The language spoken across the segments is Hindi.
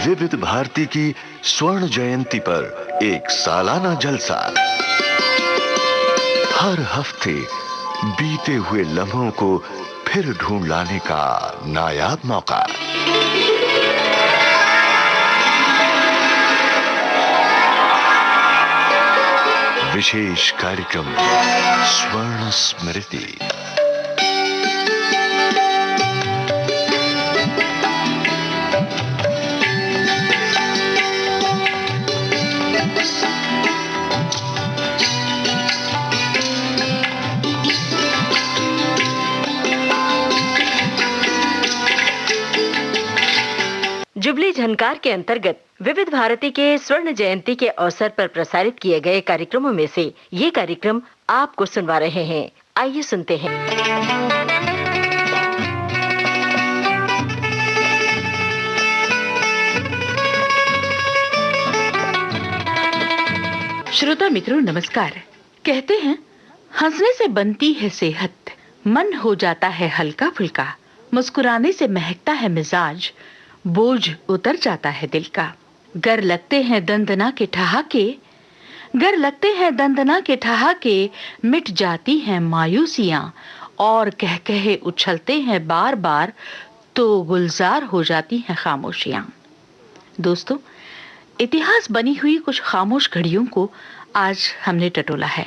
विविध भारती की स्वर्ण जयंती पर एक सालाना जलसा। हर हफ्ते बीते हुए लम्हों को फिर ढूंढ लाने का नायाब मौका। विशेष कार्यक्रम स्वर्ण स्मृति। जुबली झनकार के अंतर्गत विविध भारती के स्वर्ण जयंती के अवसर पर प्रसारित किए गए कार्यक्रमों में से ये कार्यक्रम आपको सुनवा रहे हैं। आइए सुनते हैं। श्रोता मित्रों नमस्कार। कहते हैं हंसने से बनती है सेहत, मन हो जाता है हल्का फुल्का, मुस्कुराने से महकता है मिजाज, बोझ उतर जाता है दिल का। गर लगते हैं दंदना के ठहाके, गर लगते हैं दंदना के ठहाके, मिट जाती हैं मायूसियां और कह कहे उछलते हैं बार बार, तो गुलजार हो जाती हैं खामोशियां। दोस्तों, इतिहास बनी हुई कुछ खामोश घड़ियों को आज हमने टटोला है।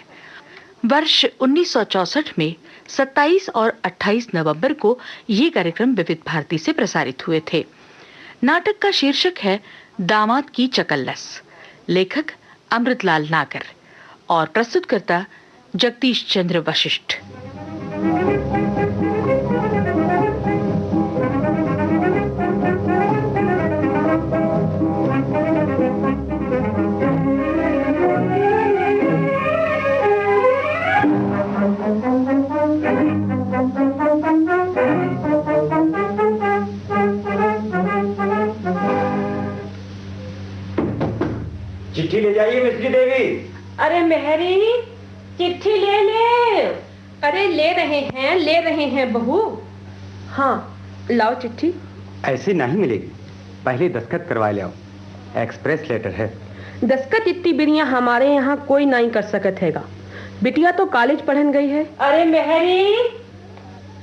वर्ष 1964 में 27 और 28 नवंबर को ये कार्यक्रम विविध भारती से प्रसारित हुए थे। नाटक का शीर्षक है दामाद की चकल्लस, लेखक अमृतलाल नागर और प्रस्तुतकर्ता जगदीश चंद्र वशिष्ठ। चिट्ठी ले जाइए मिस्त्री देवी। अरे मेहरी, चिट्ठी ले ले। अरे ले रहे हैं बहू। हाँ लाओ चिट्ठी। ऐसी नहीं मिलेगी, पहले दस्तखत करवा ले आओ, एक्सप्रेस लेटर है। दस्तखत इतनी बिरिया हमारे यहाँ कोई नहीं कर सकत हैगा। बिटिया तो कॉलेज पढ़न गई है। अरे मेहरी,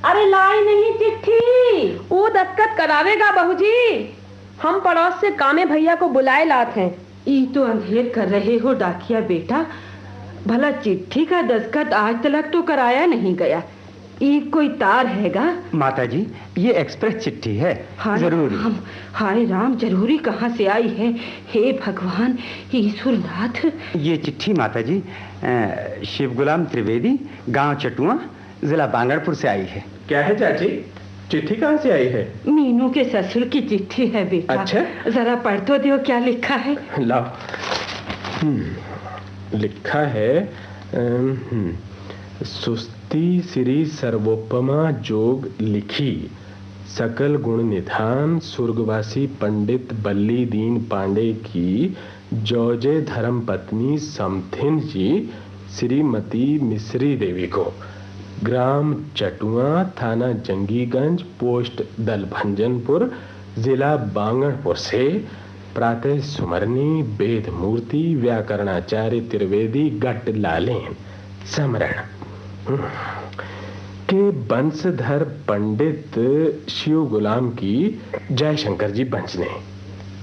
अरे लाई नहीं चिट्ठी। वो दस्तखत करावेगा बहू जी। हम पड़ोस से कामे भैया को बुलाए लात हैं। ई तो अंधेर कर रहे हो डाकिया बेटा, भला चिट्ठी का दस्तखत आज तक तो कराया नहीं गया। ई कोई तार हैगा? माताजी, ये एक्सप्रेस चिट्ठी है। जरूरी। हाय राम, जरूरी कहाँ से आई है? हे भगवान ईश्वरनाथ। ये चिट्ठी माताजी शिव गुलाम त्रिवेदी, गांव चटुआ, जिला बांगरपुर से आई है। क्या है चाची, चिट्ठी कहाँ से आई है? मीनू के ससुर की चिट्ठी है बेटा। अच्छा, जरा पढ़ तो दो क्या लिखा है। लाओ। लिखा है सुस्ती श्री सर्वोपमा जोग लिखी, सकल गुण निधान स्वर्गवासी पंडित बल्ली दीन पांडे की जौजे धर्म पत्नी समथिन जी श्रीमती मिश्री देवी को, ग्राम चटुआ, थाना जंगीगंज, पोस्ट दलभंजनपुर, जिला बांगरपुर से प्रातः सुमरनी वेद मूर्ति व्याकरणाचार्य त्रिवेदी गट लालेन समरण के वंशधर पंडित शिव गुलाम की जयशंकर जी बंचने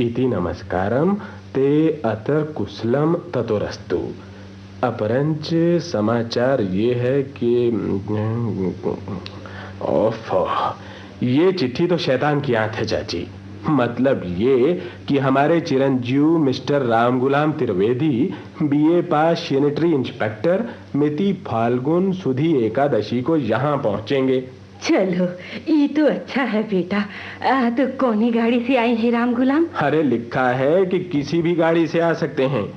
इति नमस्कारम ते अतर कुशलम ततोरस्तु। अपरंच समाचार ये है कि ये चिट्ठी तो शैतान की आंख है चाची। मतलब ये कि हमारे चिरंजीव मिस्टर राम गुलाम त्रिवेदी बीए पास सैनिटरी इंस्पेक्टर मिति फाल्गुन सुधी एकादशी को यहाँ पहुँचेंगे। चलो ये तो अच्छा है बेटा। तो कौनी गाड़ी से आई है राम गुलाम? अरे लिखा है कि किसी भी गाड़ी से आ सकते हैं।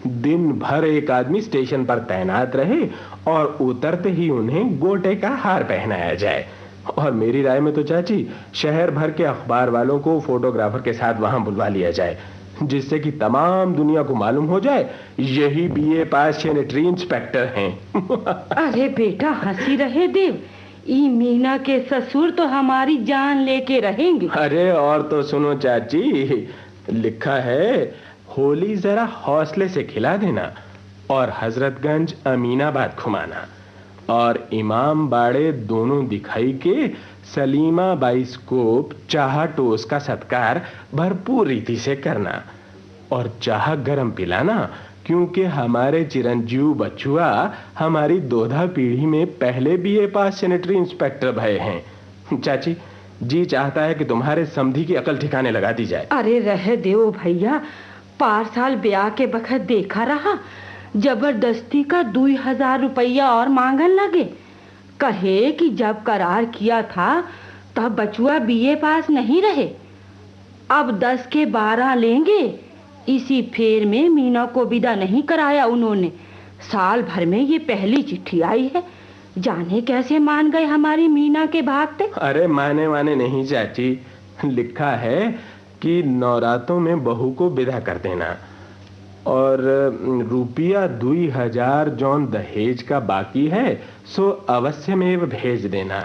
दिन भर एक आदमी स्टेशन पर तैनात रहे और उतरते ही उन्हें गोटे का हार पहनाया जाए। और मेरी राय में तो चाची शहर भर के अखबार वालों को फोटोग्राफर के साथ वहां बुलवा लिया जाए, जिससे कि तमाम दुनिया को मालूम हो जाए यही बीए पास सैनिटरी इंस्पेक्टर हैं। अरे बेटा हंसी रहे देव, ई मीना के ससुर तो हमारी जान लेके रहेंगे। अरे और तो सुनो चाची, लिखा है होली जरा हौसले से खिला देना और हजरतगंज अमीनाबाद घुमाना और इमाम बाड़े दोनों दिखाई के सलीमा बाइस्कोप चाह टोस का सत्कार भरपूर रीति से करना और चाह गरम पिलाना, क्योंकि हमारे चिरंजीव बचुआ हमारी दोधा पीढ़ी में पहले बीए पास सैनिटरी इंस्पेक्टर भये हैं। चाची, जी चाहता है कि तुम्हारे समधी की अकल ठिकाने लगा दी जाए। अरे रह देओ भैया, 5 साल ब्याह के बखत देखा रहा, जबरदस्ती का 2000 रुपया और मांगन लगे। कहे कि जब करार किया था तब बचुआ बीए पास नहीं रहे, अब 10 के 12 लेंगे। इसी फेर में मीना को विदा नहीं कराया उन्होंने। साल भर में ये पहली चिट्ठी आई है। जाने कैसे मान गए हमारी मीना के भागते। अरे माने नहीं चाची, लिखा है कि नौरातों में बहू को विदा कर देना और रुपया 2000 जौन दहेज का बाकी है सो अवश्य में भेज देना,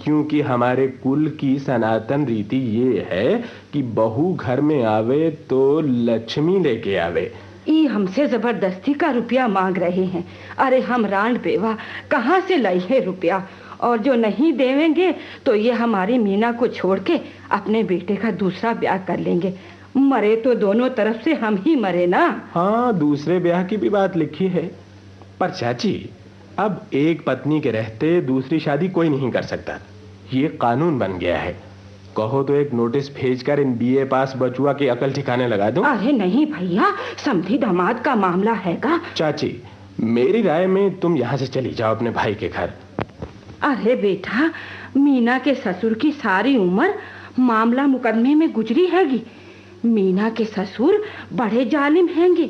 क्योंकि हमारे कुल की सनातन रीति ये है कि बहू घर में आवे तो लक्ष्मी लेके आवे। ये हमसे जबरदस्ती का रुपया मांग रहे हैं। अरे हम रांड बेवा कहाँ से लाई है रुपया, और जो नहीं देवेंगे तो ये हमारी मीना को छोड़ के अपने बेटे का दूसरा ब्याह कर लेंगे। मरे तो दोनों तरफ से हम ही मरे ना। हाँ, दूसरे ब्याह की भी बात लिखी है, पर चाची अब एक पत्नी के रहते दूसरी शादी कोई नहीं कर सकता, ये कानून बन गया है। कहो तो एक नोटिस भेजकर इन बीए पास बचुआ की अकल ठिकाने लगा दूं। अरे नहीं भैया, समधी दामाद का मामला हैगा। चाची, मेरी राय में तुम यहाँ से चली जाओ अपने भाई के घर। अरे बेटा, मीना के ससुर की सारी उम्र मामला मुकदमे में गुजरी हैगी। मीना के ससुर बड़े जालिम हैंगे।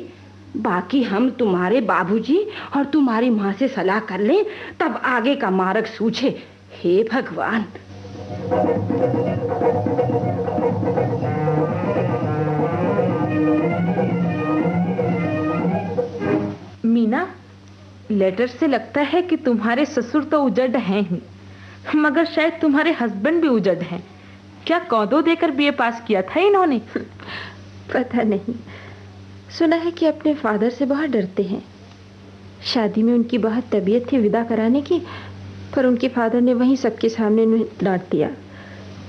बाकी हम तुम्हारे बाबूजी और तुम्हारी माँ से सलाह कर लें, तब आगे का मार्ग सूझे। हे भगवान। मीना, लेटर से लगता है कि तुम्हारे ससुर तो उजड़ हैं ही, मगर शायद तुम्हारे हस्बैंड भी उजड़ हैं। क्या कौदो देकर बीए पास किया था इन्होंने? पता नहीं, सुना है कि अपने फादर से बहुत डरते हैं। शादी में उनकी बहुत तबीयत थी विदा कराने की, पर उनके फादर ने वहीं सबके सामने डांट दिया।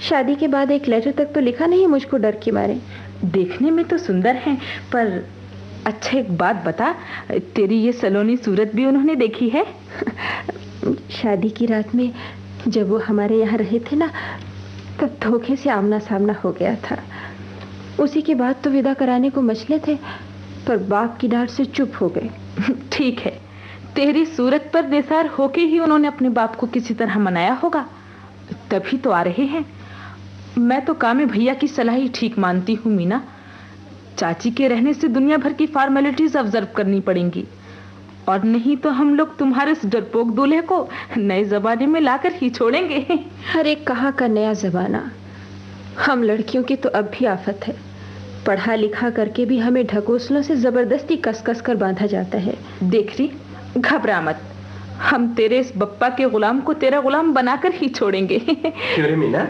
शादी के बाद एक लेटर तक तो लिखा नहीं मुझको डर के मारे। देखने में तो सुंदर हैं, पर अच्छा एक बात बता, तेरी ये सलोनी सूरत भी उन्होंने देखी है? शादी की रात में जब वो हमारे यहाँ रहे थे ना, तब धोखे से आमना सामना हो गया था। उसी के बाद तो विदा कराने को मचले थे, पर बाप की डांट से चुप हो गए। ठीक है, तेरी सूरत पर निसार होके ही उन्होंने अपने बाप को किसी तरह मनाया होगा, तभी तो आ रहे हैं। मैं तो कामे भैया की सलाह ही ठीक मानती हूँ मीना। चाची के रहने से दुनिया भर की फॉर्मेलिटीज ऑब्जर्व करनी पड़ेंगी, और नहीं तो हम लोग तुम्हारे इस डरपोक दूल्हे को नए जमाने में लाकर ही छोड़ेंगे। अरे कहाँ का नया जमाना, हम लड़कियों की तो अब भी आफत है। पढ़ा लिखा करके भी हमें ढकोसलों से जबरदस्ती कस कस कर बांधा जाता है। देख रही, घबरा मत, हम तेरे इस बप्पा के गुलाम को तेरा गुलाम बनाकर ही छोड़ेंगे। क्यों रे मीना,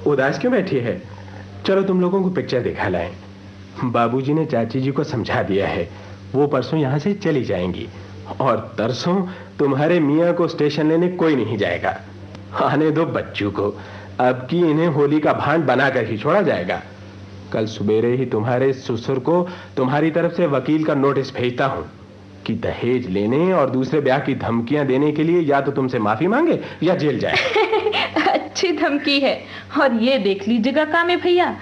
उदास क्यों बैठी है? चलो तुम लोगों को पिक्चर दिखा लाएं। बाबूजी ने चाची जी को समझा दिया है, वो परसों यहाँ से चली जाएंगी, और तरसों तुम्हारे मियाँ को स्टेशन लेने कोई नहीं जाएगा। आने दो बच्चों को, अब की इन्हें होली का भांड बनाकर ही छोड़ा जाएगा। कल सुबेरे ही तुम्हारे ससुर को तुम्हारी तरफ से वकील का नोटिस भेजता हूँ कि दहेज लेने और दूसरे ब्याह की धमकियां देने के लिए या तो तुमसे माफी मांगे या जेल जाए। अच्छी धमकी है। और ये देख लीजिएगा कामे भैया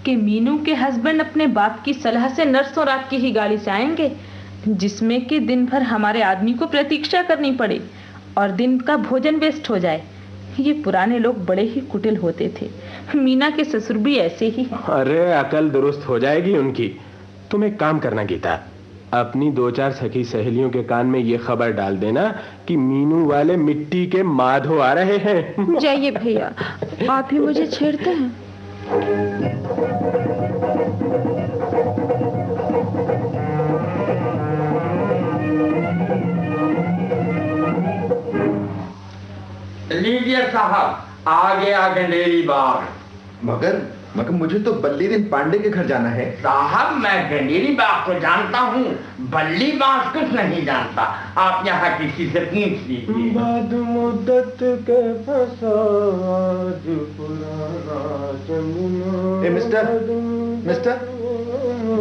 कि मीनू के हस्बैंड अपने बाप की सलाह से नरसों रात की ही गाड़ी से आएंगे, जिसमें कि दिन भर हमारे आदमी को प्रतीक्षा करनी पड़े और दिन का भोजन वेस्ट हो जाए। ये पुराने लोग बड़े ही कुटिल होते थे। मीना के ससुर भी ऐसे ही हैं। अरे अकल दुरुस्त हो जाएगी उनकी। तुम एक काम करना गीता, अपनी 2-4 सखी सहेलियों के कान में ये खबर डाल देना कि मीनू वाले मिट्टी के माधो आ रहे हैं। जाइए भैया, आप ही मुझे छेड़ते हैं। लीजिए साहब, आ गया गंडेरी बाग। मगर मगर मुझे तो बल्लीदीन पांडे के घर जाना है। साहब मैं गंडेरी बाग को जानता हूँ, बल्ली बाग कुछ नहीं जानता। आप यहाँ किसी से पूछ लीजिए। बाद मुद्दत के फसाद पुराना जमुना। मिस्टर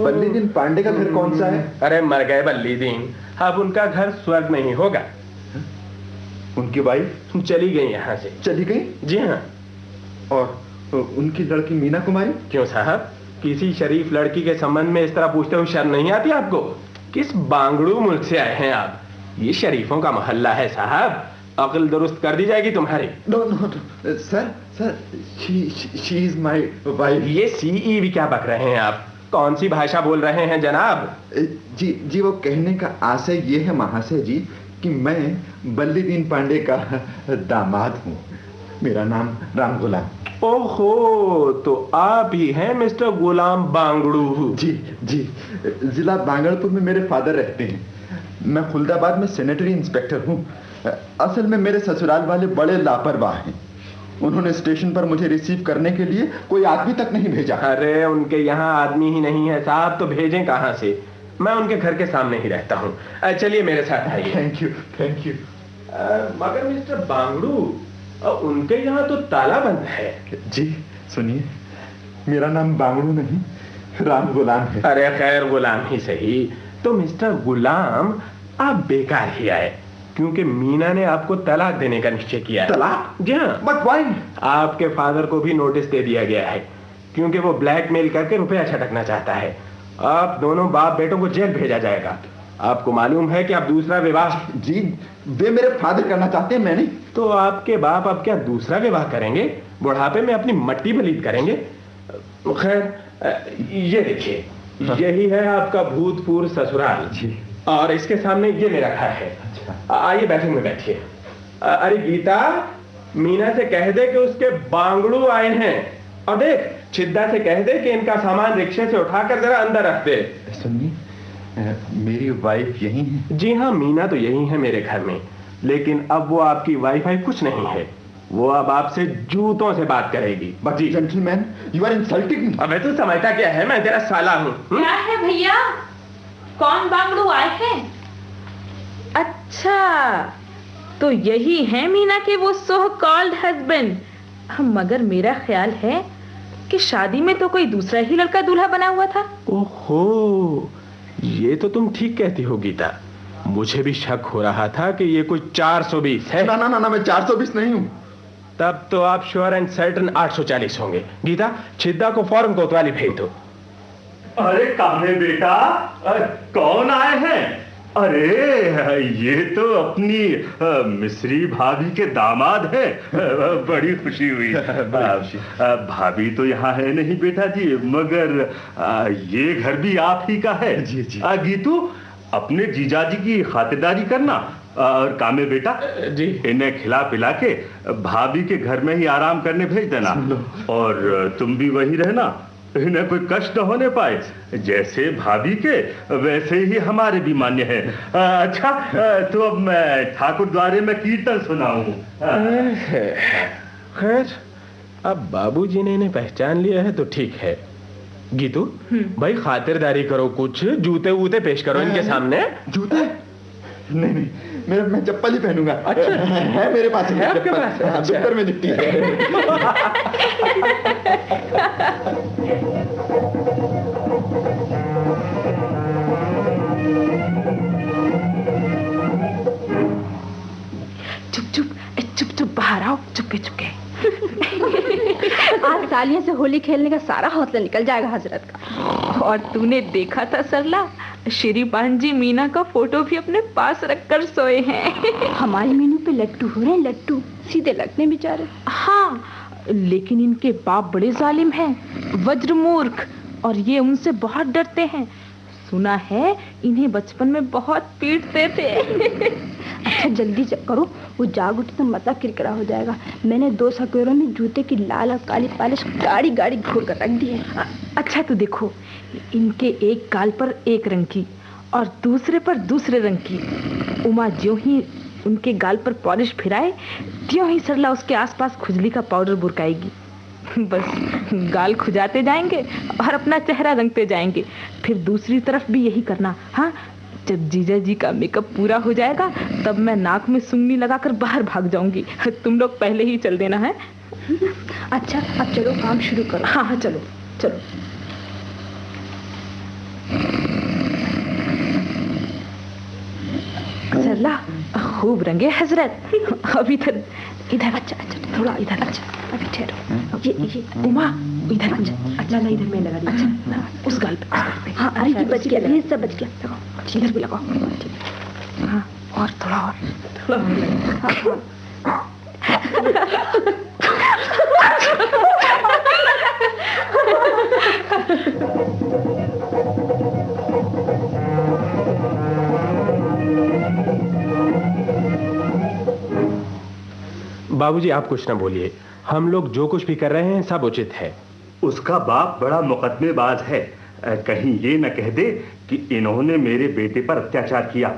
बल्लीदीन पांडे का घर कौन सा है? अरे मर गए बल्लीदीन, अब उनका घर स्वर्ग में ही होगा। उनकी वाइफ चली गई यहाँ से। चली गई? जी हाँ। और उनकी लड़की मीना कुमारी? क्यों साहब, किसी शरीफ लड़की के संबंध में इस तरह पूछते हुए शर्म नहीं आती आपको? किस बांगड़ू मुल्क से आए हैं आप? ये शरीफों का मोहल्ला है साहब, अक्ल दुरुस्त कर दी जाएगी तुम्हारी। No sir she is my wife. ये सीई भी क्या बक रहे हैं आप? कौन सी भाषा बोल रहे हैं जनाब? जी वो कहने का आशय ये है महाशय जी कि मैं बल्लीदीन पांडे का दामाद हूँ। मेरा नाम राम गुलाम। ओहो, तो आप ही हैं मिस्टर गुलाम बांगड़ू? जी जिला बांगड़पुर में मेरे फादर रहते हैं। मैं खुलदाबाद में सैनिटरी इंस्पेक्टर हूँ। असल में मेरे ससुराल वाले बड़े लापरवाह हैं। उन्होंने स्टेशन पर मुझे रिसीव करने के लिए कोई आदमी तक नहीं भेजा। अरे उनके यहाँ आदमी ही नहीं है साहब, तो भेजें कहाँ से? मैं उनके घर के सामने ही रहता हूँ। चलिए मेरे साथ आइए। Thank you. मगर मिस्टर बांगड़ू, उनके यहाँ तो ताला बंद है। जी सुनिए, मेरा नाम बांगड़ू नहीं राम गुलाम है। अरे खैर गुलाम ही सही। तो मिस्टर गुलाम, आप बेकार ही आए, क्योंकि मीना ने आपको तलाक देने का निश्चय किया है। तलाक? जी हाँ। But why? आपके फादर को भी नोटिस दे दिया गया है, क्योंकि वो ब्लैकमेल करके रुपया छटकना चाहता है। आप दोनों बाप बेटों को जेल भेजा जाएगा। आपको मालूम है कि आप दूसरा विवाह? जी वे मेरे फादर करना चाहते हैं, मैंने। तो आपके बाप अब क्या दूसरा विवाह करेंगे? बुढ़ापे में अपनी मट्टी बलीद करेंगे? खैर ये देखिए, यही है आपका भूतपूर्व ससुराल जी, और इसके सामने ये मेरा घर है। अच्छा। आइए बैठे में बैठिए। अरे गीता, मीना से कह दे कि उसके बांगड़ू आए हैं, और देख छिद्दा से कह दे कि इनका सामान रिक्शे से उठाकर जरा अंदर रख दे। सुनिए, मेरी वाइफ यही है? जी हाँ, मीना तो यही है मेरे घर में, लेकिन अब वो आपकी वाईफाई कुछ नहीं है। वो अब आपसे जूतों से बात करेगी। जी जेंटलमैन, यू आर इंसल्टिंग। अबे तू समझता क्या है, मैं तेरा साला हूँ। क्या है भैया, कौन बांगड़ू आए हैं? अच्छा, तो यही है मीना के वो सो कॉल्ड हस्बैंड। मगर मेरा ख्याल है कि शादी में तो कोई दूसरा ही लड़का दूल्हा बना हुआ था। ओहो, ये तो तुम ठीक कहती हो गीता। मुझे भी शक हो रहा था कि ये कोई 420 है। ना मैं 420 नहीं हूँ। तब तो आप श्योर एंड सर्टन 840 होंगे। गीता, छिद्दा को फौरन कोतवाली भेज दो। अरे काहे बेटा, कौन आए हैं? अरे ये तो अपनी मिस्री भाभी के दामाद हैं। बड़ी खुशी हुई। भाभी तो यहाँ है नहीं बेटा जी, मगर ये घर भी आप ही का है। जी जी। गीतू, अपने जीजाजी की खातिरदारी करना, और कामे बेटा जी, इन्हें खिला पिला के भाभी के घर में ही आराम करने भेज देना, और तुम भी वही रहना, इन्हें कोई कष्ट न होने पाए। जैसे भाभी के वैसे ही हमारे भी मान्य है। अच्छा, तो अब मैं ठाकुर द्वारे में कीर्तन सुनाऊं। खैर, अब बाबूजी ने इन्हें पहचान लिया है तो ठीक है। गीतू भाई, खातिरदारी करो, कुछ जूते वूते पेश करो इनके सामने। जूते? नहीं, मैं चप्पल ही पहनूंगा। अच्छा, है मेरे पास। है आपके पास? दफ्तर में दिखती है। चुप बाहर आओ, चुपके। आज सालियों से होली खेलने का सारा हौसला निकल जाएगा हजरत का। और तूने देखा था सरला, श्रीपान जी मीना का फोटो भी अपने पास रखकर सोए हैं। हमारे मीनू पे लट्टू हो रहे हैं, लट्टू सीधे लगने बेचारे। हाँ, लेकिन इनके बाप बड़े जालिम हैं, वज्रमूर्ख, और ये उनसे बहुत डरते हैं। सुना है इन्हें बचपन में बहुत पीटते थे। अच्छा जल्दी करो, वो जाग उठे तो मतलब किरकिरा हो जाएगा। मैंने 2 सकेरों में जूते की लाल और काली पालिश गाड़ी घोर कर रख दी है। अच्छा तो देखो, इनके एक गाल पर एक रंग की और दूसरे पर दूसरे रंग की। उमा ज्यों ही उनके गाल पर पॉलिश फिराए, त्यों ही सरला उसके आसपास खुजली का पाउडर बुरकाएगी। बस गाल खुजाते जाएंगे और अपना चेहरा रंगते जाएंगे। फिर दूसरी तरफ भी यही करना। हाँ, जब जीजा जी का मेकअप पूरा हो जाएगा तब मैं नाक में सुंगनी लगाकर बाहर भाग जाऊंगी। तुम लोग पहले ही चल देना है। अच्छा, अब चलो काम शुरू करो। हाँ हाँ, चलो चलो। सरला, खूब रंगे हजरत। अब इधर इधर। अच्छा अच्छा, थोड़ा इधर। अच्छा, अभी ठहरो। ये उमा, इधर। अच्छा, इधर मैं लगा दी। अच्छा, उस गाल पे। हाँ, अरे ये बच गया, ये सब बच गया। इधर भी लगाओ। हाँ, और थोड़ा और। बाबूजी, आप कुछ ना बोलिए। हम लोग जो कुछ भी कर रहे हैं सब उचित है। उसका बाप बड़ा मुकदमेबाज है। कहीं ये न कह दे कि इन्होंने मेरे बेटे पर अत्याचार किया।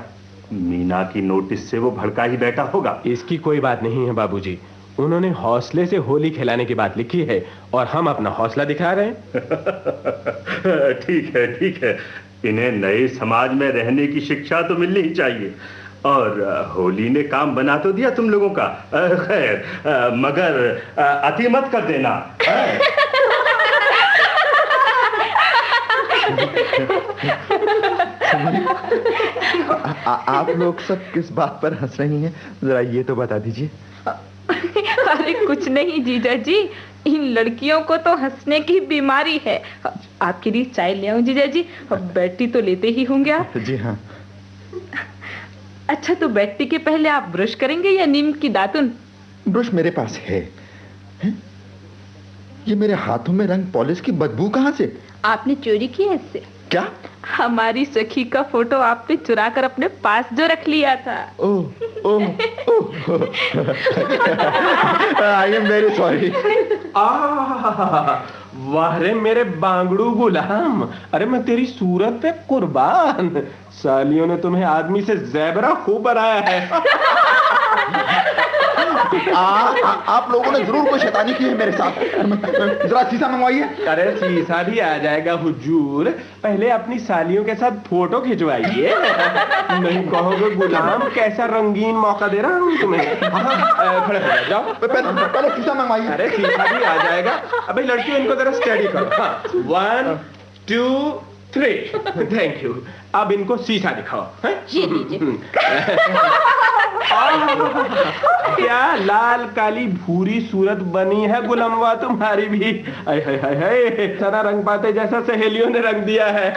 मीना की नोटिस से वो भड़का ही बैठा होगा। इसकी कोई बात नहीं है बाबूजी। उन्होंने हौसले से होली खिलाने की बात लिखी है और हम अपना हौसला दिखा रहे हैं। ठीक है, ठीक है। इन्हें नए समाज में रहने की शिक्षा तो मिलनी ही चाहिए। और होली ने काम बना तो दिया तुम लोगों का। खैर, मगर अति मत कर देना। आप लोग सब किस बात पर हंस रही हैं? जरा ये तो बता दीजिए। अरे कुछ नहीं जीजा जी, इन लड़कियों को तो हंसने की बीमारी है। आपके लिए चाय ले आऊं जीजा जी? बैठती तो लेते ही होंगे आप। जी हाँ। अच्छा, तो बैठने के पहले आप ब्रश करेंगे या नीम की दातुन? ब्रश मेरे पास है। ये मेरे हाथों में रंग पॉलिश की बदबू कहाँ से? आपने चोरी की है इससे? क्या? हमारी सखी का फोटो आपने चुरा कर अपने पास जो रख लिया था। ओह ओह ओह, आई एम वेरी सॉरी। वाह रे मेरे बांगड़ू गुलाम। अरे मैं तेरी सूरत पे कुर्बान। सालियों ने तुम्हें आदमी से ज़ेबरा खूब बनाया है। आप लोगों ने जरूर कोई शैतानी की है मेरे साथ। जरा शीशा मंगवाइए। अरे शीशा भी आ जाएगा हुजूर। पहले अपनी सालियों के साथ फोटो खिंचवाइए। नहीं कहोगे गुलाम कैसा रंगीन मौका दे रहा हूँ तुम्हें। खड़े हो जाओ। पहले शीशा मंगवाइए। अरे शीशा भी आ जाएगा। अबे लड़कियों, इनको जरा स्टडी करो। 1 2 3। Thank you. अब इनको शीशा दिखाओ। ये लीजिए। क्या लाल काली भूरी सूरत बनी है गुलामवा तुम्हारी भी। हाय हाय हाय हाय, सारा रंग पाते जैसा सहेलियों ने रंग दिया है।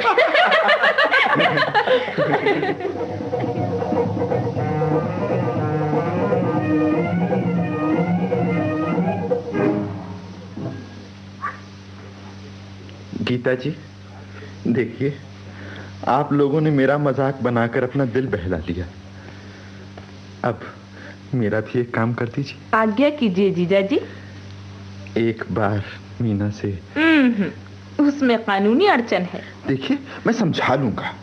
गीता जी, देखिए, आप लोगों ने मेरा मजाक बनाकर अपना दिल बहला दिया। अब मेरा भी एक काम कर दीजिए। आज्ञा कीजिए जीजा जी। एक बार मीना से। उसमें कानूनी अड़चन है। देखिए, मैं समझा लूंगा।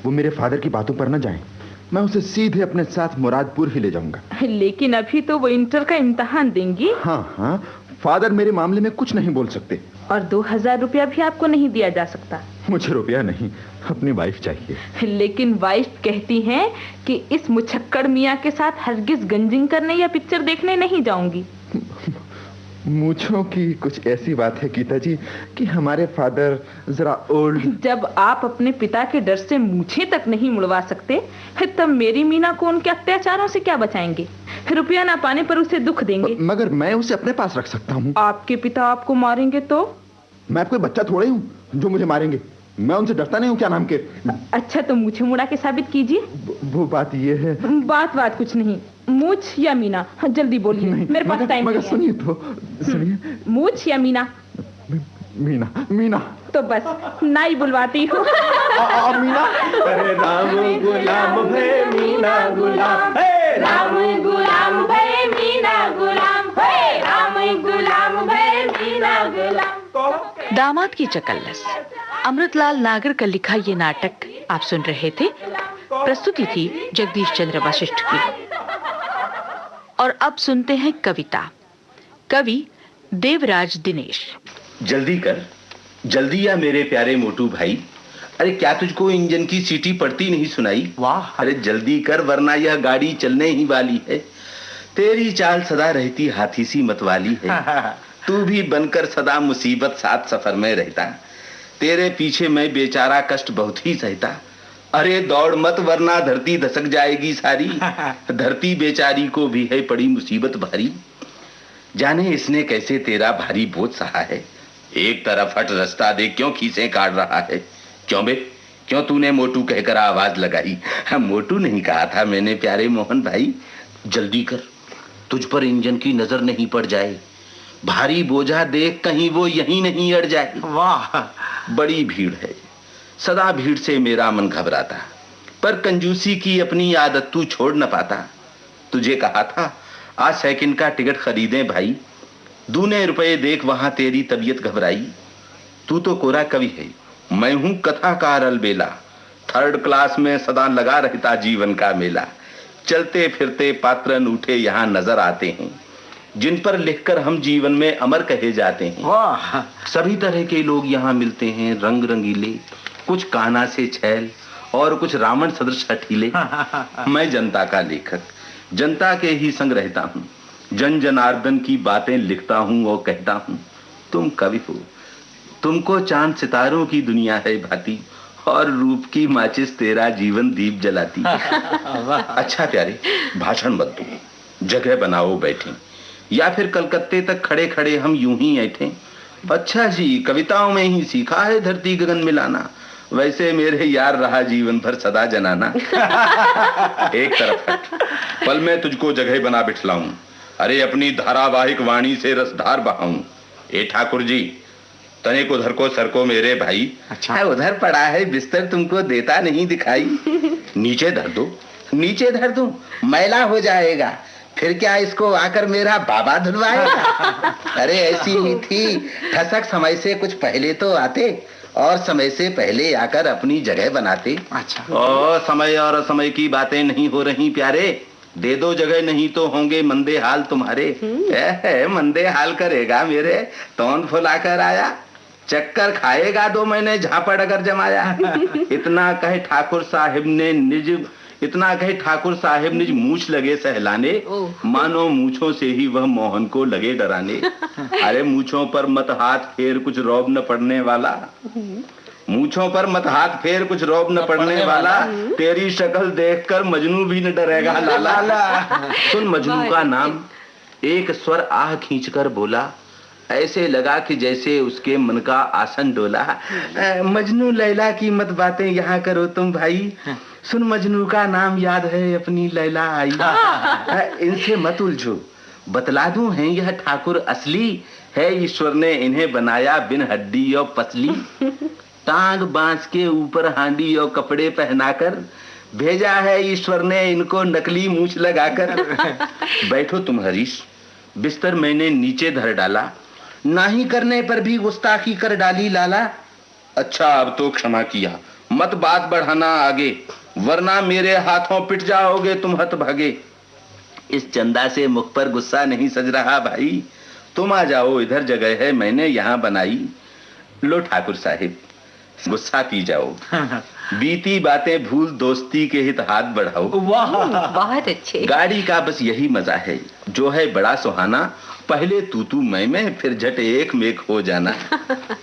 वो मेरे फादर की बातों पर न जाएं। मैं उसे सीधे अपने साथ मुरादपुर ही ले जाऊंगा। लेकिन अभी तो वो इंटर का इम्तिहान देंगी। हाँ हाँ, फादर मेरे मामले में कुछ नहीं बोल सकते। और 2000 रुपया भी आपको नहीं दिया जा सकता। मुझे रुपया नहीं, अपनी वाइफ चाहिए। लेकिन वाइफ कहती हैं कि इस मुछक्कड़ मियाँ के साथ हरगिज गंजिंग करने या पिक्चर देखने नहीं जाऊंगी। मूंछों की कुछ ऐसी बात है गीता जी कि हमारे फादर जरा ओल्ड। जब आप अपने पिता के डर से मूछें तक नहीं मुड़वा सकते, तब मेरी मीना को उनके अत्याचारों से क्या बचाएंगे? रुपया ना पाने पर उसे दुख देंगे। मगर मैं उसे अपने पास रख सकता हूँ। आपके पिता आपको मारेंगे तो? मैं कोई बच्चा थोड़े हूँ जो मुझे मारेंगे। मैं उनसे डरता नहीं हूँ। क्या नाम के? अच्छा, तो मूछें मुड़ा के साबित कीजिए। वो बात ये है। बात कुछ नहीं। मूछ या मीना? जल्दी बोलिए, मेरे पास टाइम नहीं है। सुनिए तो, सुनिए। मूछ या मीना? मीना। मीना तो बस नाई बुलवाती हूँ। मीना। अरे राम गुलाम भे मीना गुलाम, राम गुलाम भे मीना गुलाम, राम गुलाम भे मीना गुलाम। दामाद की चकल्लस, अमृतलाल नागर का लिखा ये नाटक आप सुन रहे थे। प्रस्तुति थी जगदीश चंद्र वशिष्ठ की। और अब सुनते हैं कविता। कवि देवराज दिनेश। जल्दी कर, जल्दी आ मेरे प्यारे मोटू भाई। अरे क्या तुझको इंजन की सीटी पड़ती नहीं सुनाई? वाह, अरे जल्दी कर वरना यह गाड़ी चलने ही वाली है। तेरी चाल सदा रहती हाथी सी मतवाली है। तू भी बनकर सदा मुसीबत साथ सफर में रहता। तेरे पीछे मैं बेचारा कष्ट बहुत ही सहता। अरे दौड़ मत वरना धरती धसक जाएगी सारी। धरती बेचारी को भी है पड़ी मुसीबत भारी। जाने इसने कैसे तेरा भारी बोझ सहा है। एक तरफ हट रास्ता देख क्यों खीसें काट रहा है। क्यों बे, क्यों तूने मोटू कहकर आवाज लगाई? मोटू नहीं कहा था मैंने प्यारे मोहन भाई। जल्दी कर, तुझ पर इंजन की नजर नहीं पड़ जाए। भारी बोझा देख कहीं वो यहीं नहीं अड़ जाए। वाह, बड़ी भीड़ है, सदा भीड़ से मेरा मन घबराता, पर कंजूसी की अपनी आदत तू छोड़ न पाता। तुझे कहा था आज सेकंड का टिकट खरीदें भाई, दूने रुपए देख वहां तेरी तबीयत घबराई। तू तो कोरा कवि है, मैं हूं कथाकार अलबेला। थर्ड क्लास में सदा लगा रहता जीवन का मेला। चलते फिरते पात्र अनूठे यहाँ नजर आते हैं, जिन पर लिखकर हम जीवन में अमर कहे जाते हैं। वाह, सभी तरह के लोग यहाँ मिलते हैं, रंग रंगीले, कुछ कान्हा से छैल और कुछ रावण सदृश हठीले। मैं जनता का लेखक, जनता के ही संग रहता हूँ, जन जनार्दन की बातें लिखता हूँ और कहता हूँ। तुम कवि हो, तुमको चांद सितारों की दुनिया है भाती, और रूप की माचिस तेरा जीवन दीप जलाती। अच्छा प्यारे, भाषण मत दो, जगह बनाओ बैठे, या फिर कलकत्ते तक खड़े खड़े हम यूं ही ऐठे। अच्छा जी, कविताओं में ही सीखा है धरती गगन मिलाना, वैसे मेरे यार रहा जीवन भर सदा जनाना। एक तरफ हट, पल में तुझको जगह बना बिठलाऊं, अरे अपनी धारावाहिक वाणी से रसधार बहाऊं। ए ठाकुर जी, तनिक उधर को सरको मेरे भाई। अच्छा, उधर पड़ा है बिस्तर, तुमको देता नहीं दिखाई। नीचे धर दो, नीचे धर दो, मैला हो जाएगा, फिर क्या इसको आकर मेरा बाबा धुलवाएगा। अरे ऐसी ही थी ठसक, समय से कुछ पहले तो आते और समय से पहले आकर अपनी जगह बनाते। अच्छा, और समय और असमय की बातें नहीं हो रही प्यारे, दे दो जगह नहीं तो होंगे मंदे हाल तुम्हारे। मंदे हाल करेगा मेरे, तौन फुलाकर आया, चक्कर खाएगा 2 महीने झापड़ अगर जमाया। इतना कहे ठाकुर साहिब निज मूछ लगे सहलाने, मानो मूछों से ही वह मोहन को लगे डराने। अरे मूछों पर मत हाथ फेर, कुछ रौब न पड़ने वाला। मूछों पर मत हाथ फेर, कुछ रौब न पड़ने वाला। तेरी शक्ल देखकर मजनू भी न डरेगा लाला। सुन मजनू का नाम, एक स्वर आह खींचकर बोला, ऐसे लगा कि जैसे उसके मन का आसन डोला। मजनू लैला की मत बातें यहाँ करो तुम भाई, सुन मजनू का नाम याद है अपनी लैला आई। इनसे मत उलझो, बतला दूं हैं यह ठाकुर असली है, ईश्वर ने इन्हें बनाया बिन हड्डी और पसली। टांग बांस के ऊपर हांडी और कपड़े पहनाकर भेजा है ईश्वर ने इनको नकली मूछ लगाकर। बैठो तुम हरीश, बिस्तर मैंने नीचे धर डाला, नाही करने पर भी गुस्ताखी कर डाली लाला। अच्छा अब तो क्षमा किया, मत बात बढ़ाना आगे, वरना मेरे हाथों पिट जाओगे तुम हत भागे। इस चंदा से मुख पर गुस्सा नहीं सज रहा भाई, तुम आ जाओ, इधर जगह है मैंने यहाँ बनाई। लो ठाकुर साहिब, गुस्सा पी जाओ, बीती बातें भूल दोस्ती के हित हाथ बढ़ाओ। वाह, बहुत अच्छे। गाड़ी का बस यही मजा है, जो है बड़ा सुहाना, पहले तू मैं फिर झट एक मेक हो जाना।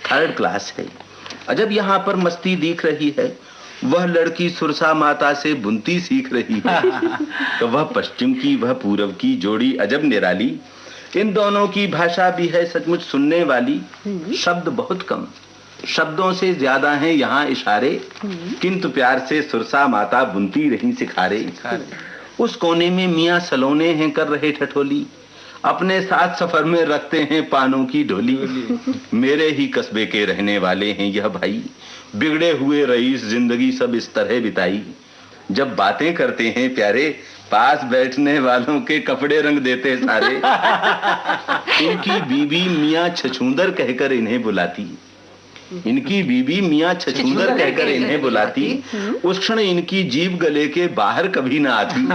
थर्ड क्लास है, अजब यहाँ पर मस्ती दिख रही है। वह लड़की सुरसा माता से बुनती सीख रही है। तो वह पश्चिम की वह पूरब की जोड़ी अजब निराली। इन दोनों की भाषा भी है सचमुच सुनने वाली। शब्द बहुत कम, शब्दों से ज्यादा हैं यहाँ इशारे, किंतु प्यार से सुरसा माता बुनती रही सिखारे। उस कोने में मियाँ सलोने हैं कर रहे ठठोली, अपने साथ सफर में रखते हैं पानों की ढोली। मेरे ही कस्बे के रहने वाले हैं यह भाई, बिगड़े हुए रईस जिंदगी सब इस तरह बिताई। जब बातें करते हैं प्यारे, पास बैठने वालों के कपड़े रंग देते सारे। इनकी बीबी मियाँ छछूंदर कहकर इन्हें बुलाती, इनकी बीबी मियाँ छछूंदर कहकर इन्हें बुलाती। उस क्षण इनकी जीभ गले के बाहर कभी ना आती।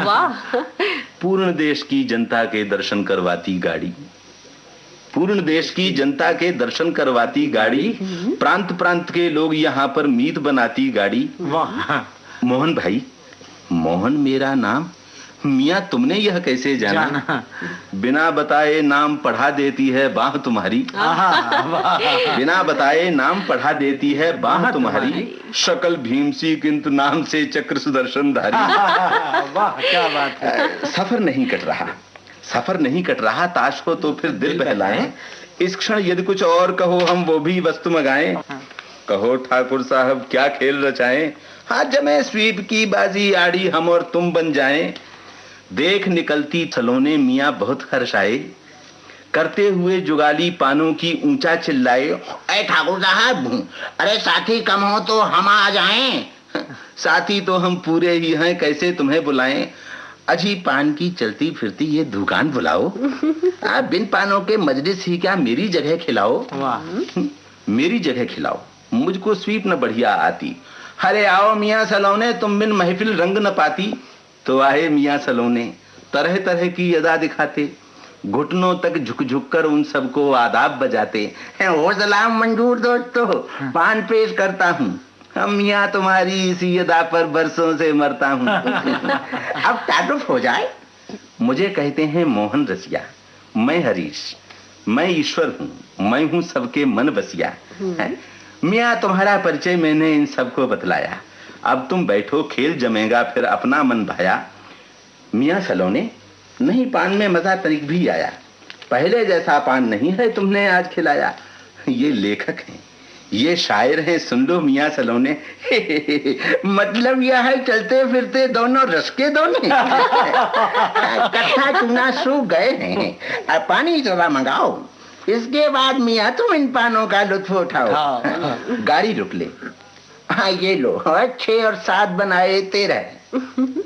पूर्ण देश की जनता के दर्शन करवाती गाड़ी। पूर्ण देश की जनता के दर्शन करवाती गाड़ी, प्रांत प्रांत के लोग यहाँ पर मीत बनाती गाड़ी। वाह मोहन भाई, मोहन मेरा नाम, मियाँ तुमने यह कैसे जाना? बिना बताए नाम पढ़ा देती है बाह तुम्हारी, बिना बताए नाम पढ़ा देती है बाह तुम्हारी, शकल भीमसी किंतु नाम से चक्र सुदर्शन धारी। वाह क्या बात है। सफर नहीं कट रहा, सफर नहीं कट रहा, ताश को तो फिर दिल बहलाए। इस क्षण यदि कुछ और कहो हम वो भी वस्तु मंगाएं। कहो ठाकुर साहब क्या खेल रचाएं, हाँ जमे स्वीप की बाजी आड़ी हम और तुम बन जाएं। देख निकलती सलोने मियाँ बहुत हर्षाए, करते हुए जुगाली पानों की ऊंचा चिल्लाए। अरे ठाकुर साहब, अरे साथी कम हो तो हम आ जाएं। साथी तो हम पूरे ही हैं, कैसे तुम्हें बुलाएं। अजी पान की चलती फिरती ये दुकान बुलाओ, आप बिन पानों के मजलिस ही क्या मेरी जगह खिलाओ। मेरी जगह खिलाओ, मुझको स्वीप न बढ़िया आती। अरे आओ मियाँ सलोने, तुम बिन महफिल रंग न पाती। तो आए मियाँ सलोने, तरह तरह की अदा दिखाते, घुटनों तक झुक झुक कर उन सबको आदाब बजाते। ओ सलाम मंजूर दोस्तों, पान पेश करता हूँ। हम मियाँ तुम्हारी इसी अदा पर बरसों से मरता हूँ। अब तारुफ हो जाए। मुझे कहते हैं मोहन रसिया, मैं हरीश, मैं ईश्वर हूँ, मैं हूँ सबके मन बसिया। मियाँ तुम्हारा परिचय मैंने इन सबको बतलाया, अब तुम बैठो खेल जमेगा फिर अपना मन भाया। मियाँ सलोने, नहीं पान में मजा तनिक भी आया, पहले जैसा पान नहीं है तुमने आज खिलाया। ये लेखक हैं, ये शायर हैं, सुन लो मियाँ सलोने। मतलब यह है चलते फिरते दोनों रस के दोनों। कट्ठा चूना सूख गए हैं, पानी जरा मंगाओ, इसके बाद मियाँ तुम इन पानों का लुत्फ उठाओ। गाड़ी रुक ले। हाँ ये लो, 6 और 7 बनाए 13।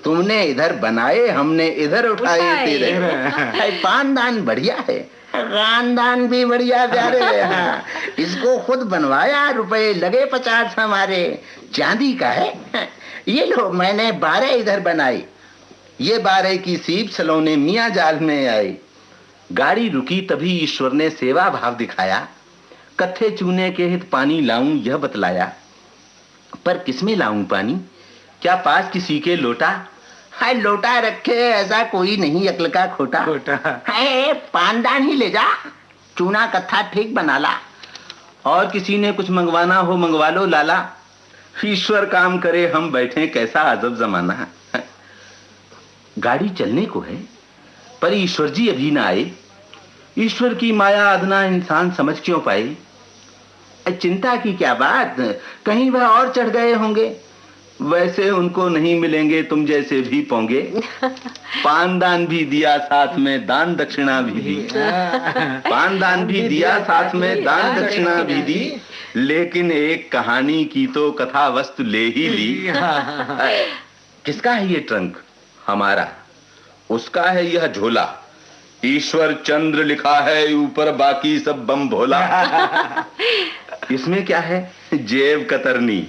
तुमने इधर बनाए, हमने इधर उठाए 13। पानदान बढ़िया है, खानदान भी बढ़िया प्यारे। हाँ, इसको खुद बनवाया, रुपए लगे 50 हमारे, चांदी का है। ये लो मैंने 12 इधर बनाई। ये 12 की सीप सलोने मियाँ जाल में आई। गाड़ी रुकी तभी ईश्वर ने सेवा भाव दिखाया, कत्थे चूने के हित पानी लाऊं यह बतलाया। पर किसमें लाऊं पानी, क्या पास किसी के लोटा? हाय लोटा रखे ऐसा कोई नहीं अक्ल का खोटा। है पानदान ही ले जा, चूना कत्था ठीक बना ला। और किसी ने कुछ मंगवाना हो मंगवा लो लाला। ईश्वर काम करे हम बैठे, कैसा अजब जमाना है। गाड़ी चलने को है पर ईश्वर जी अभी ना आए। ईश्वर की माया अदना इंसान समझ क्यों पाए। चिंता की क्या बात, कहीं वह और चढ़ गए होंगे। वैसे उनको नहीं मिलेंगे, तुम जैसे भी पोंगे। पानदान भी दिया साथ में दान दक्षिणा भी दी। पानदान भी दिया साथ में दान दक्षिणा भी दी, लेकिन एक कहानी की तो कथा वस्तु ले ही ली। किसका है ये ट्रंक? हमारा। उसका है यह झोला, ईश्वर चंद्र लिखा है ऊपर, बाकी सब बम भोला। इसमें क्या है? जेब कतरनी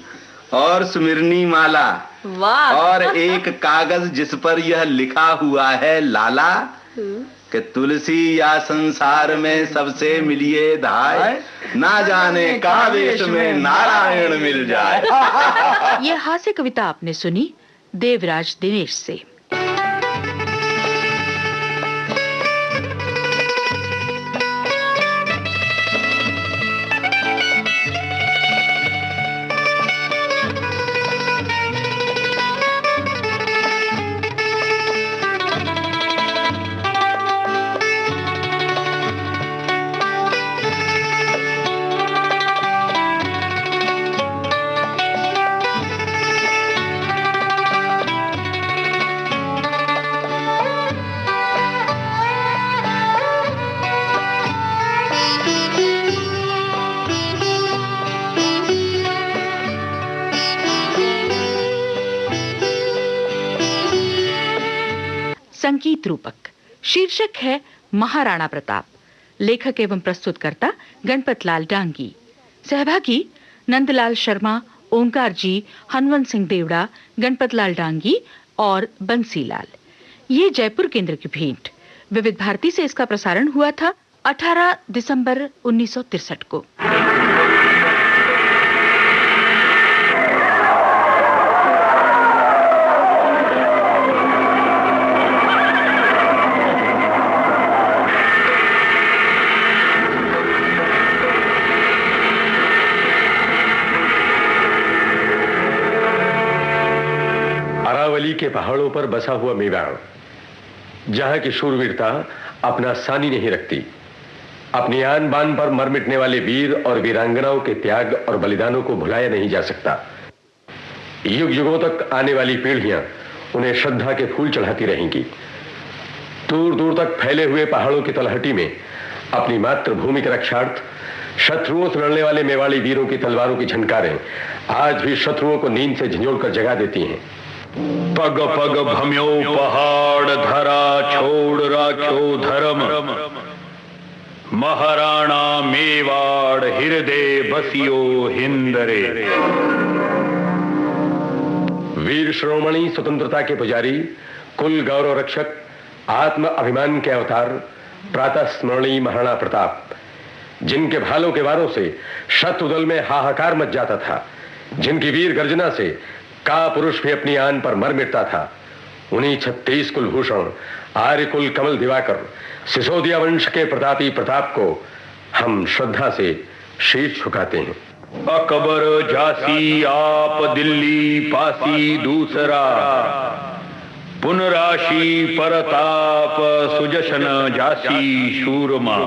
और सुमिरनी माला। वाह। और एक कागज जिस पर यह लिखा हुआ है लाला कि तुलसी या संसार में सबसे मिलिए धाय, ना जाने का वेश में नारायण मिल जाए। यह हास्य कविता आपने सुनी देवराज दिनेश से। संगीत रूपक, शीर्षक है महाराणा प्रताप। लेखक एवं प्रस्तुतकर्ता गणपत लाल डांगी। सहभागी नंदलाल शर्मा, ओंकार जी, हनवंत सिंह देवड़ा, गणपत लाल डांगी और बंसीलाल। ये जयपुर केंद्र की भेंट। विविध भारती से इसका प्रसारण हुआ था 18 दिसंबर 1963 को। अरावली के पहाड़ों पर बसा हुआ मेवाड़, जहां की शूरवीरता अपना सानी नहीं रखती। अपनी आन बान पर मर मिटने वाले वीर और वीरांगनाओं के त्याग और बलिदानों को भुलाया नहीं जा सकता। युग युगों तक आने वाली पीढ़ियां उन्हें श्रद्धा के फूल चढ़ाती रहेंगी। दूर दूर तक फैले हुए पहाड़ों की तलहटी में अपनी मातृभूमि के रक्षार्थ शत्रुओं से लड़ने वाले मेवाड़ी वीरों की तलवारों की झनकारें आज भी शत्रुओं को नींद से झंझोड़ कर जगा देती हैं। पग पग भम्यो पहाड़ धरा छोड़ राख्यो धर्म, महाराणा मेवाड़ हृदय बसियो हिंदरे। वीर श्रोमणी स्वतंत्रता के पुजारी, कुल गौरव रक्षक, आत्म अभिमान के अवतार, प्रातः स्मरणीय महाराणा प्रताप, जिनके भालों के वारों से शत्रुदल में हाहाकार मच जाता था, जिनकी वीर गर्जना से का पुरुष भी अपनी आन पर मर मिटता था, उन्हीं 36 कुलभूषण आर्य कुल कमल दिवाकर सिसोदिया वंश के प्रतापी प्रताप को हम श्रद्धा से शीश झुकाते हैं। अकबर झांसी आप दिल्ली पासी दूसरा, पुनराशी परताप सुजशन झांसी शूरमा।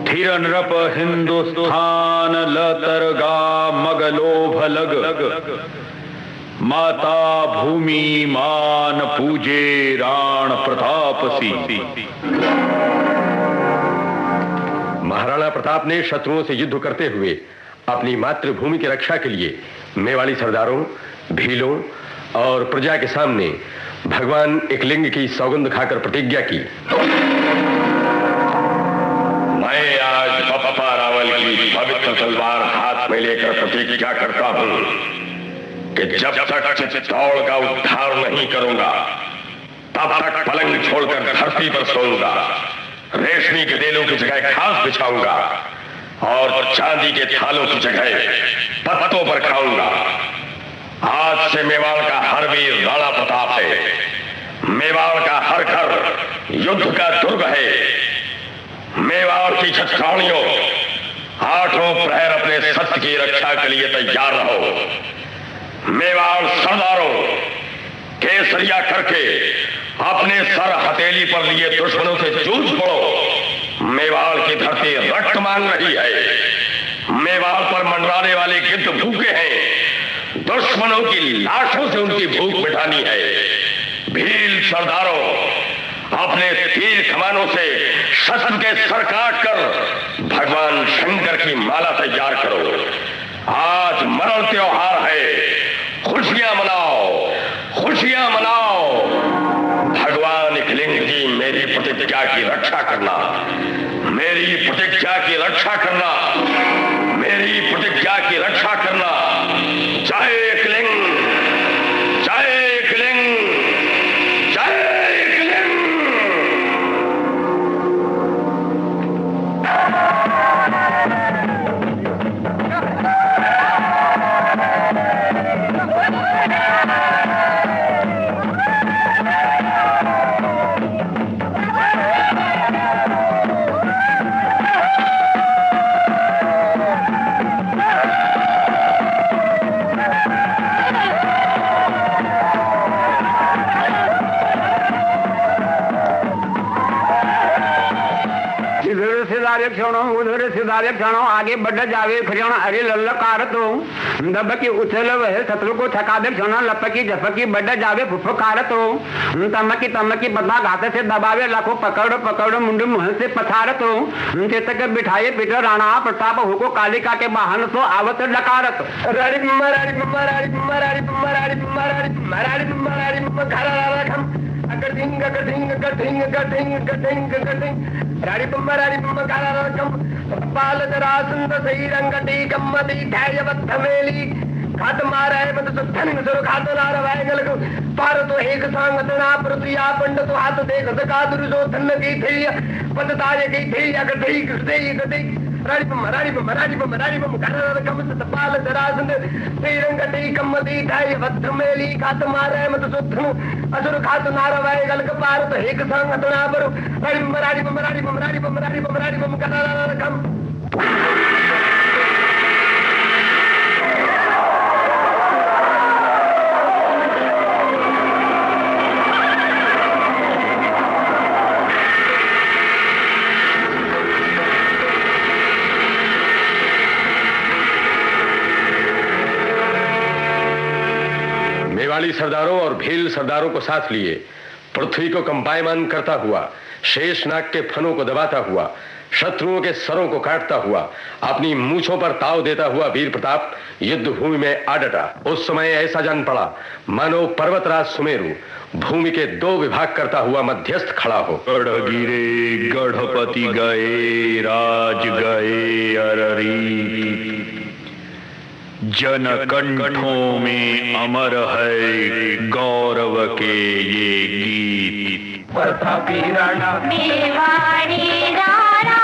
थिरन रप हिंदुस्तान लतरगा मगलो भलग, माता भूमि मान पूजे राण प्रताप सी। महाराणा प्रताप ने शत्रुओं से युद्ध करते हुए अपनी मातृभूमि की रक्षा के लिए मेवाड़ी सरदारों, भीलों और प्रजा के सामने भगवान एकलिंग की सौगंध खाकर प्रतिज्ञा की। मैं आज बप्पा रावल की पवित्र तलवार हाथ में लेकर प्रतिज्ञा करता हूं कि जब तक चित्तौड़ का उद्धार नहीं करूंगा तब तक पलंग छोड़कर धरती पर सोऊंगा, रेशमी के देलों की जगह घास बिछाऊंगा और चांदी के थालों की जगह पत्तों पर खाऊंगा। आज से मेवाड़ का हर वीर राणा प्रताप है। मेवाड़ का हर घर युद्ध का दुर्ग है। मेवाड़ की छछावनियों, आठों प्रहर अपने सत्य की रक्षा के लिए तैयार रहो। मेवाड़ सरदारों, केसरिया करके अपने सर हथेली पर लिए दुश्मनों से जूझ पड़ो। मेवाड़ की धरती रक्त मांग रही है। मेवाड़ पर मंडराने वाले गिद्ध भूखे हैं। दुश्मनों की लाशों से उनकी भूख मिटानी है। भील सरदारों, अपने तीर कमानों से शस्त्र के सर काट कर भगवान शंकर की माला तैयार करो। आज मरण त्योहार है, खुशियां मनाओ, खुशियां मनाओ। भगवान एकलिंग की मेरी प्रतिज्ञा की रक्षा करना, मेरी प्रतिज्ञा की रक्षा करना, मेरी प्रतिज्ञा की रक्षा करना। जय एकलिंग, जय एकलिंग, जय एकलिंग। उधर सिधारे क्षणों आगे बढ़ जावे क्षण अरे ललकार तो दब की उछल वह शत्रु को थका दे क्षण लपकी झपकी बढ़ जावे फुफकार तो तमकी पता घात से दबावे लाखों पकड़ पकड़ मुंड मुंह से पथार तो चेतक बिठाए पिट राणा प्रताप हुको कालिका के वाहन तो आवत डकारत राड़ी बम्मा काला रकम बाल जरा सुंदर सही रंगटी गम्मती ठायवत धमेली खात मारे मत सुधन सुर खातो नार वायगल पार तो एक सांगत ना पृथ्विया पंड तो हाथ देख सका दुर्जो धन की थी पद ताज की थी अगर थी कृष्ण गति रानी बम कर कम सतपाल दरासंद तेरंग टी कमदी ढाई वक्त मेली खात मारे मत सुधन असुर खात नार वायगल पार तो एक सांगत ना पर रानी बम कर कम मेवाड़ी सरदारों और भील सरदारों को साथ लिए पृथ्वी को कंपायमान करता हुआ, शेषनाग के फनों को दबाता हुआ, शत्रुओं के सरों को काटता हुआ, अपनी मूंछों पर ताव देता हुआ वीर प्रताप युद्ध भूमि में आ डटा। उस समय ऐसा जान पड़ा मानो पर्वतराज सुमेरु भूमि के 2 विभाग करता हुआ मध्यस्थ खड़ा हो। गढ़ गिरे गढ़पति गए, राज गए अररी, जन कंठों में अमर है गौरव के ये गीत। प्रतापी राणा मेवाड़ी राणा,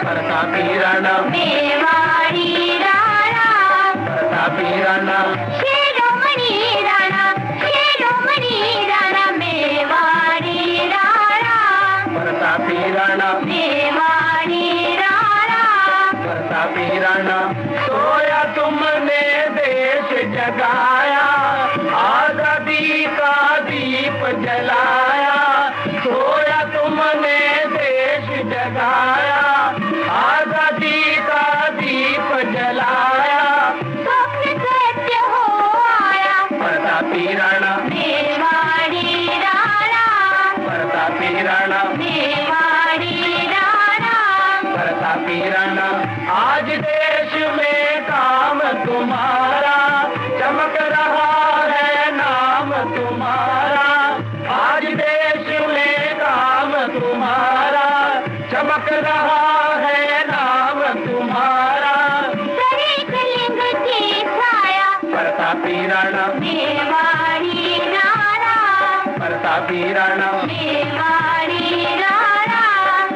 प्रतापी राणा मेवाड़ी राणा, प्रतापी राणा शिरोमणि राणा, शिरोमणि राणा मेवाड़ी राणा, प्रतापी राणा मेवाड़ी राणा, प्रतापी राणा सोया तुमने देश जगाया, आजादी का दीप जलाया, सोया तुमने देश जगाया, आजादी का दीप जलाया, स्वप्न सत्य हो आया, प्रतापी राणा मेवाड़ी राणा, प्रतापी राणा मेवाड़ी राणा, प्रतापी राणा आज देश में काम तुम्हारा चमक रहा है नाम तुम्हारा, आज देश में काम तुम्हारा चमक रहा है नाम तुम्हारा, लिंग की छाया, प्रतापी राणा मेवाड़ी राणा, प्रतापी राणा मेवाड़ी राणा,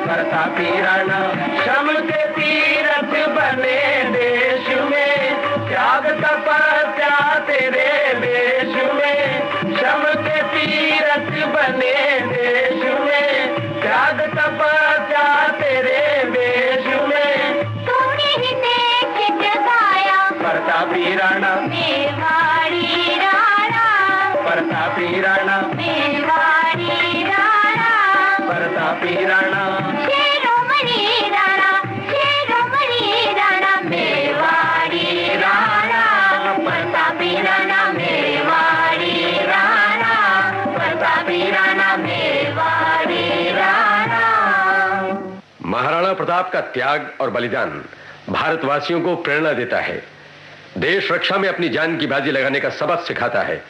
प्रतापी राणा श्रम के तीरथ बने देश में, त्याग तपस्या तेरे देश में, श्रम के तीरथ बने देश में, त्याग तपस्या तेरे देश में, तूने ही देश जगाया, प्रतापी राणा मेवाड़ी राणा, प्रतापी राणा मेवाड़ी राणा, प्रतापी राणा शिरोमणि राणा, शिरोमणि राणा मेवाड़ी राणा, प्रतापी राणा मेवाड़ी राणा, प्रतापी राणा मेवाड़ी राणा। महाराणा प्रताप का त्याग और बलिदान भारतवासियों को प्रेरणा देता है, देश रक्षा में अपनी जान की बाजी लगाने का सबक सिखाता है।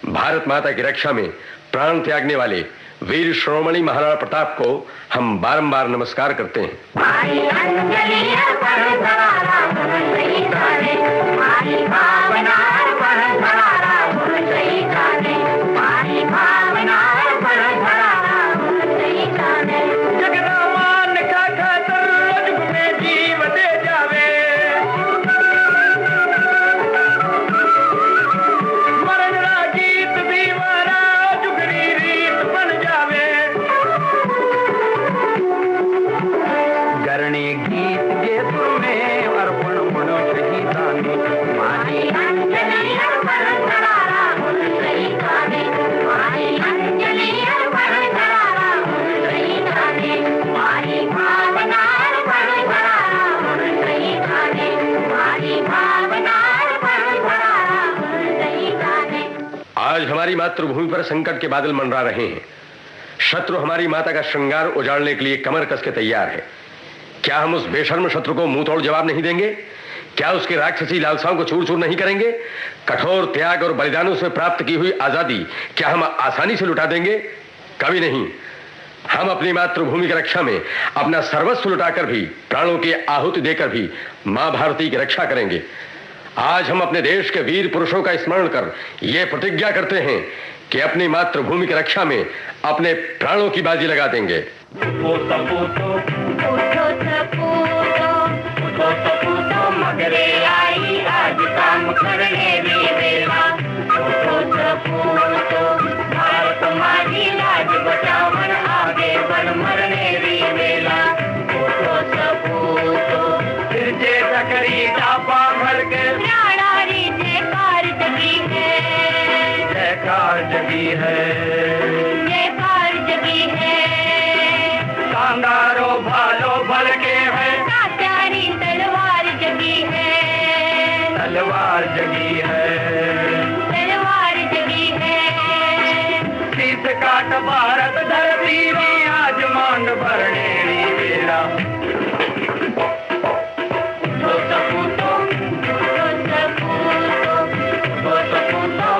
भारत माता की रक्षा में प्राण त्यागने वाले वीर शिरोमणि महाराणा प्रताप को हम बारंबार नमस्कार करते हैं। आज हमारी मातृभूमि पर संकट के बादल मंडरा रहे हैं। शत्रु हमारी माता का श्रृंगार उजाड़ने के लिए कमर कस के तैयार है। क्या हम उस बेशर्म शत्रु को मुंह तोड़ जवाब नहीं देंगे? क्या उसके राक्षसी लालसाओं को चूर चूर नहीं करेंगे? कठोर त्याग और बलिदानों से प्राप्त की हुई आजादी क्या हम आसानी से लुटा देंगे? कभी नहीं। हम अपनी मातृभूमि की रक्षा में अपना सर्वस्व लुटाकर भी, प्राणों की आहुति देकर भी मां भारती की रक्षा करेंगे। आज हम अपने देश के वीर पुरुषों का स्मरण कर ये प्रतिज्ञा करते हैं कि अपनी मातृभूमि की रक्षा में अपने प्राणों की बाजी लगा देंगे। मगरे आई आज काम करने री वेला, भारत मारी लाज बचावन आगे बढ़ मरने री वेला। फिर जे सकरी चापा भर के प्राणारी जयकार जगी है, जयकार जगी है, जयकार जगी है। कांगारो भालो भल के है, प्यारी तलवार जगी है, तलवार जगी है, तलवार जगी है। शीश काट भारत धरती में आज मांड भरने री वेला।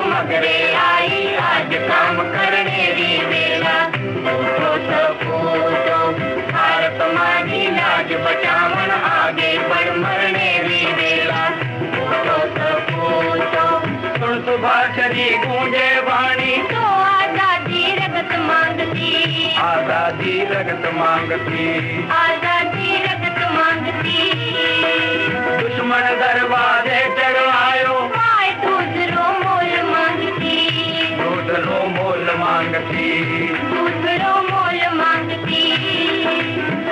मगरे आई आज काम करने री वेला। भारत मारी लाज बचावन आगे बढ़ मरने री वेला। सुन सुभाषरी गूंजे वाणी, तो आजादी रगत मांगती, आजादी रगत मांगती, आजादी रगत मांगती। दुश्मन दरवाजे चढ़ायो, आए दूसरो मोल मांगती, दूसरो मोल मांगती, दूसरो मोल मांगती।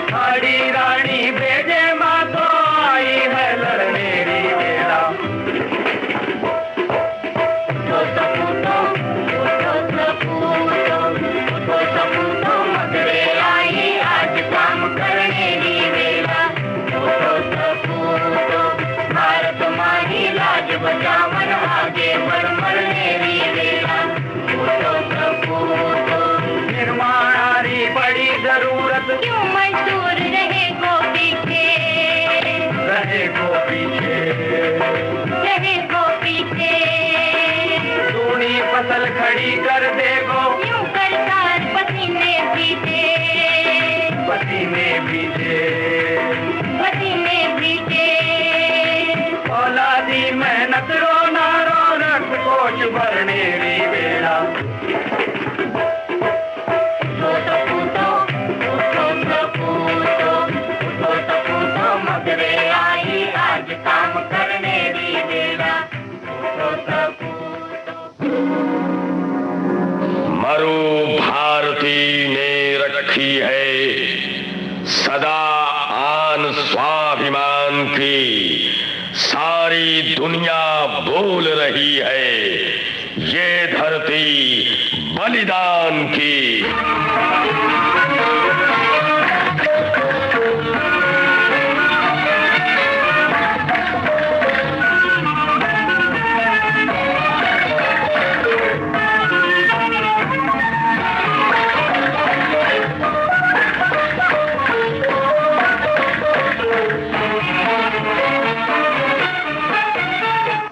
हरी रानी बेजे माँ तो आई है लड़ने री वेला। मगरे आई आज काम करने री वेला। भारत मारी लाज बचावन आगे बढ़ मरने री वेला। निर्माणारी बड़ी जरूरत, क्यों मजदूर रहे गो पीछे, रहे गो पीछे, रहे गो पीछे। दूनी फसल खड़ी कर देगो, यूं करतार पसीने बीते, पसीने बीते, पसीने बीते। औलादी मेहनत रो नारो रक्त कोश भरने री वेला। मगरे आई आज काम करने री वेला। मरु भारती ने रखी है सदा आन स्वाभिमान की, सारी दुनिया बोल रही है ये धरती बलिदान की।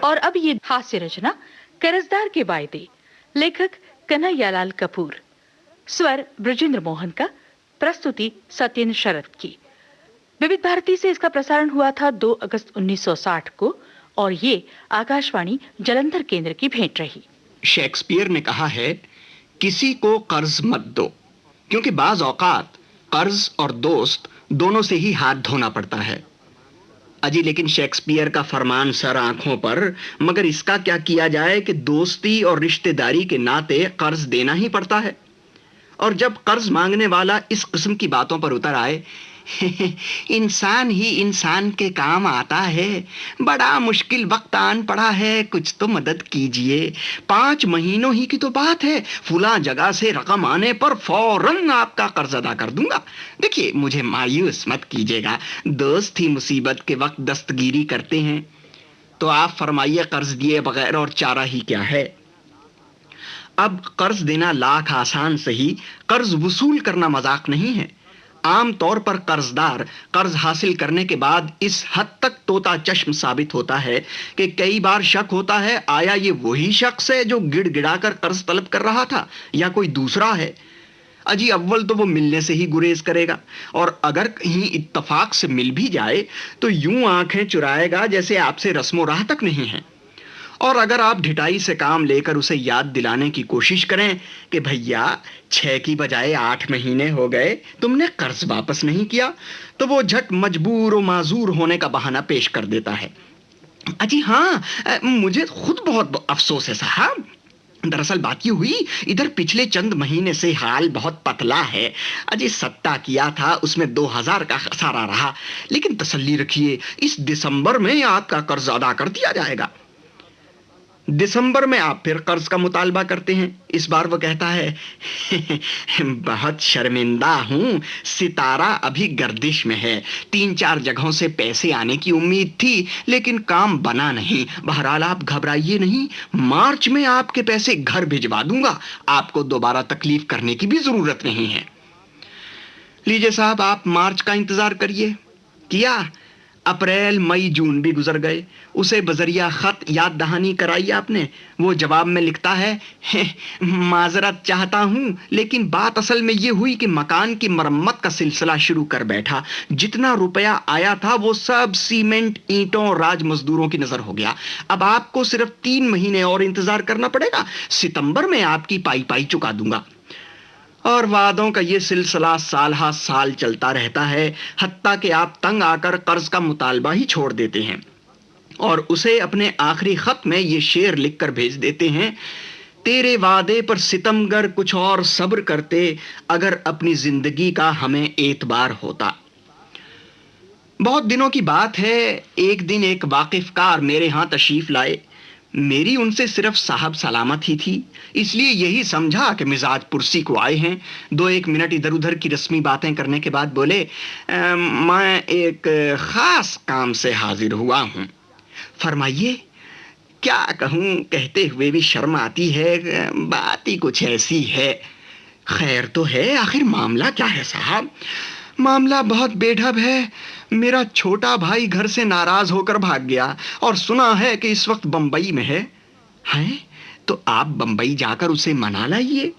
और अब ये हास्य रचना कर्जदार के वायदे, लेखक कन्हैयालाल कपूर, स्वर ब्रजेंद्र मोहन का, प्रस्तुति सत्येंद्र शरद की। विविध भारती से इसका प्रसारण हुआ था 2 अगस्त 1960 को और ये आकाशवाणी जालंधर केंद्र की भेंट रही। शेक्सपियर ने कहा है, किसी को कर्ज मत दो, क्योंकि बाज औकात कर्ज और दोस्त दोनों से ही हाथ धोना पड़ता है। अजी लेकिन शेक्सपियर का फरमान सर आंखों पर, मगर इसका क्या किया जाए कि दोस्ती और रिश्तेदारी के नाते कर्ज देना ही पड़ता है। और जब कर्ज मांगने वाला इस किस्म की बातों पर उतर आए, इंसान ही इंसान के काम आता है, बड़ा मुश्किल वक्त आन पड़ा है, कुछ तो मदद कीजिए, 5 महीनों ही की तो बात है, फुला जगह से रकम आने पर फौरन आपका कर्ज अदा कर दूंगा। देखिए मुझे मायूस मत कीजिएगा, दोस्त ही मुसीबत के वक्त दस्तगीरी करते हैं। तो आप फरमाइए, कर्ज दिए बगैर और चारा ही क्या है। अब कर्ज देना लाख आसान सही, कर्ज वसूल करना मजाक नहीं है। आम तौर पर कर्जदार कर्ज हासिल करने के बाद इस हद तक तोता चश्म साबित होता है कि कई बार शक होता है आया ये वही शख्स है जो गिड़गिड़ाकर कर्ज तलब कर रहा था या कोई दूसरा है। अजी अव्वल तो वो मिलने से ही गुरेज करेगा, और अगर कहीं इत्तफाक से मिल भी जाए तो यूं आंखें चुराएगा जैसे आपसे रस्मो राह तक नहीं है। और अगर आप ढिठाई से काम लेकर उसे याद दिलाने की कोशिश करें कि भैया 6 की बजाय 8 महीने हो गए, तुमने कर्ज वापस नहीं किया, तो वो झट मजबूर और माजूर होने का बहाना पेश कर देता है। अजी हाँ, मुझे खुद बहुत अफसोस है साहब। दरअसल बात ये हुई, इधर पिछले चंद महीने से हाल बहुत पतला है। अजी सट्टा किया था, उसमें 2000 का खसारा रहा, लेकिन तसल्ली रखिए, इस दिसंबर में आपका कर्ज अदा कर दिया जाएगा। दिसंबर में आप फिर कर्ज का मुतालबा करते हैं। इस बार वो कहता है बहुत शर्मिंदा हूं, सितारा अभी गर्दिश में है। 3-4 जगहों से पैसे आने की उम्मीद थी, लेकिन काम बना नहीं। बहरहाल आप घबराइए नहीं, मार्च में आपके पैसे घर भिजवा दूंगा, आपको दोबारा तकलीफ करने की भी जरूरत नहीं है। लीजिए साहब, आप मार्च का इंतजार करिए। किया, अप्रैल मई जून भी गुजर गए। उसे बजरिया खत याद दहानी कराई आपने। वो जवाब में लिखता है, माजरत चाहता हूं, लेकिन बात असल में ये हुई कि मकान की मरम्मत का सिलसिला शुरू कर बैठा। जितना रुपया आया था वो सब सीमेंट, ईंटों और राज मजदूरों की नजर हो गया। अब आपको सिर्फ 3 महीने और इंतजार करना पड़ेगा। सितंबर में आपकी पाई चुका दूंगा। और वादों का ये सिलसिला साल हा साल चलता रहता है, हत्ता कि आप तंग आकर कर्ज का मुतालबा ही छोड़ देते हैं और उसे अपने आखिरी खत में ये शेर लिखकर भेज देते हैं, तेरे वादे पर सितमगर कुछ और सब्र करते, अगर अपनी जिंदगी का हमें एतबार होता। बहुत दिनों की बात है, एक दिन एक वाकिफकार मेरे यहां तशरीफ लाए। मेरी उनसे सिर्फ साहब सलामत ही थी, इसलिए यही समझा कि मिजाज पुरसी को आए हैं। 2-1 मिनट इधर उधर की रस्मी बातें करने के बाद बोले, मैं एक खास काम से हाजिर हुआ हूं। फरमाइए। क्या कहूं, कहते हुए भी शर्म आती है, बात ही कुछ ऐसी है। खैर तो है, आखिर मामला क्या है साहब? मामला बहुत बेढब है। मेरा छोटा भाई घर से नाराज होकर भाग गया और सुना है कि इस वक्त बंबई में है। हैं? तो आप बंबई जाकर उसे मना लाइए।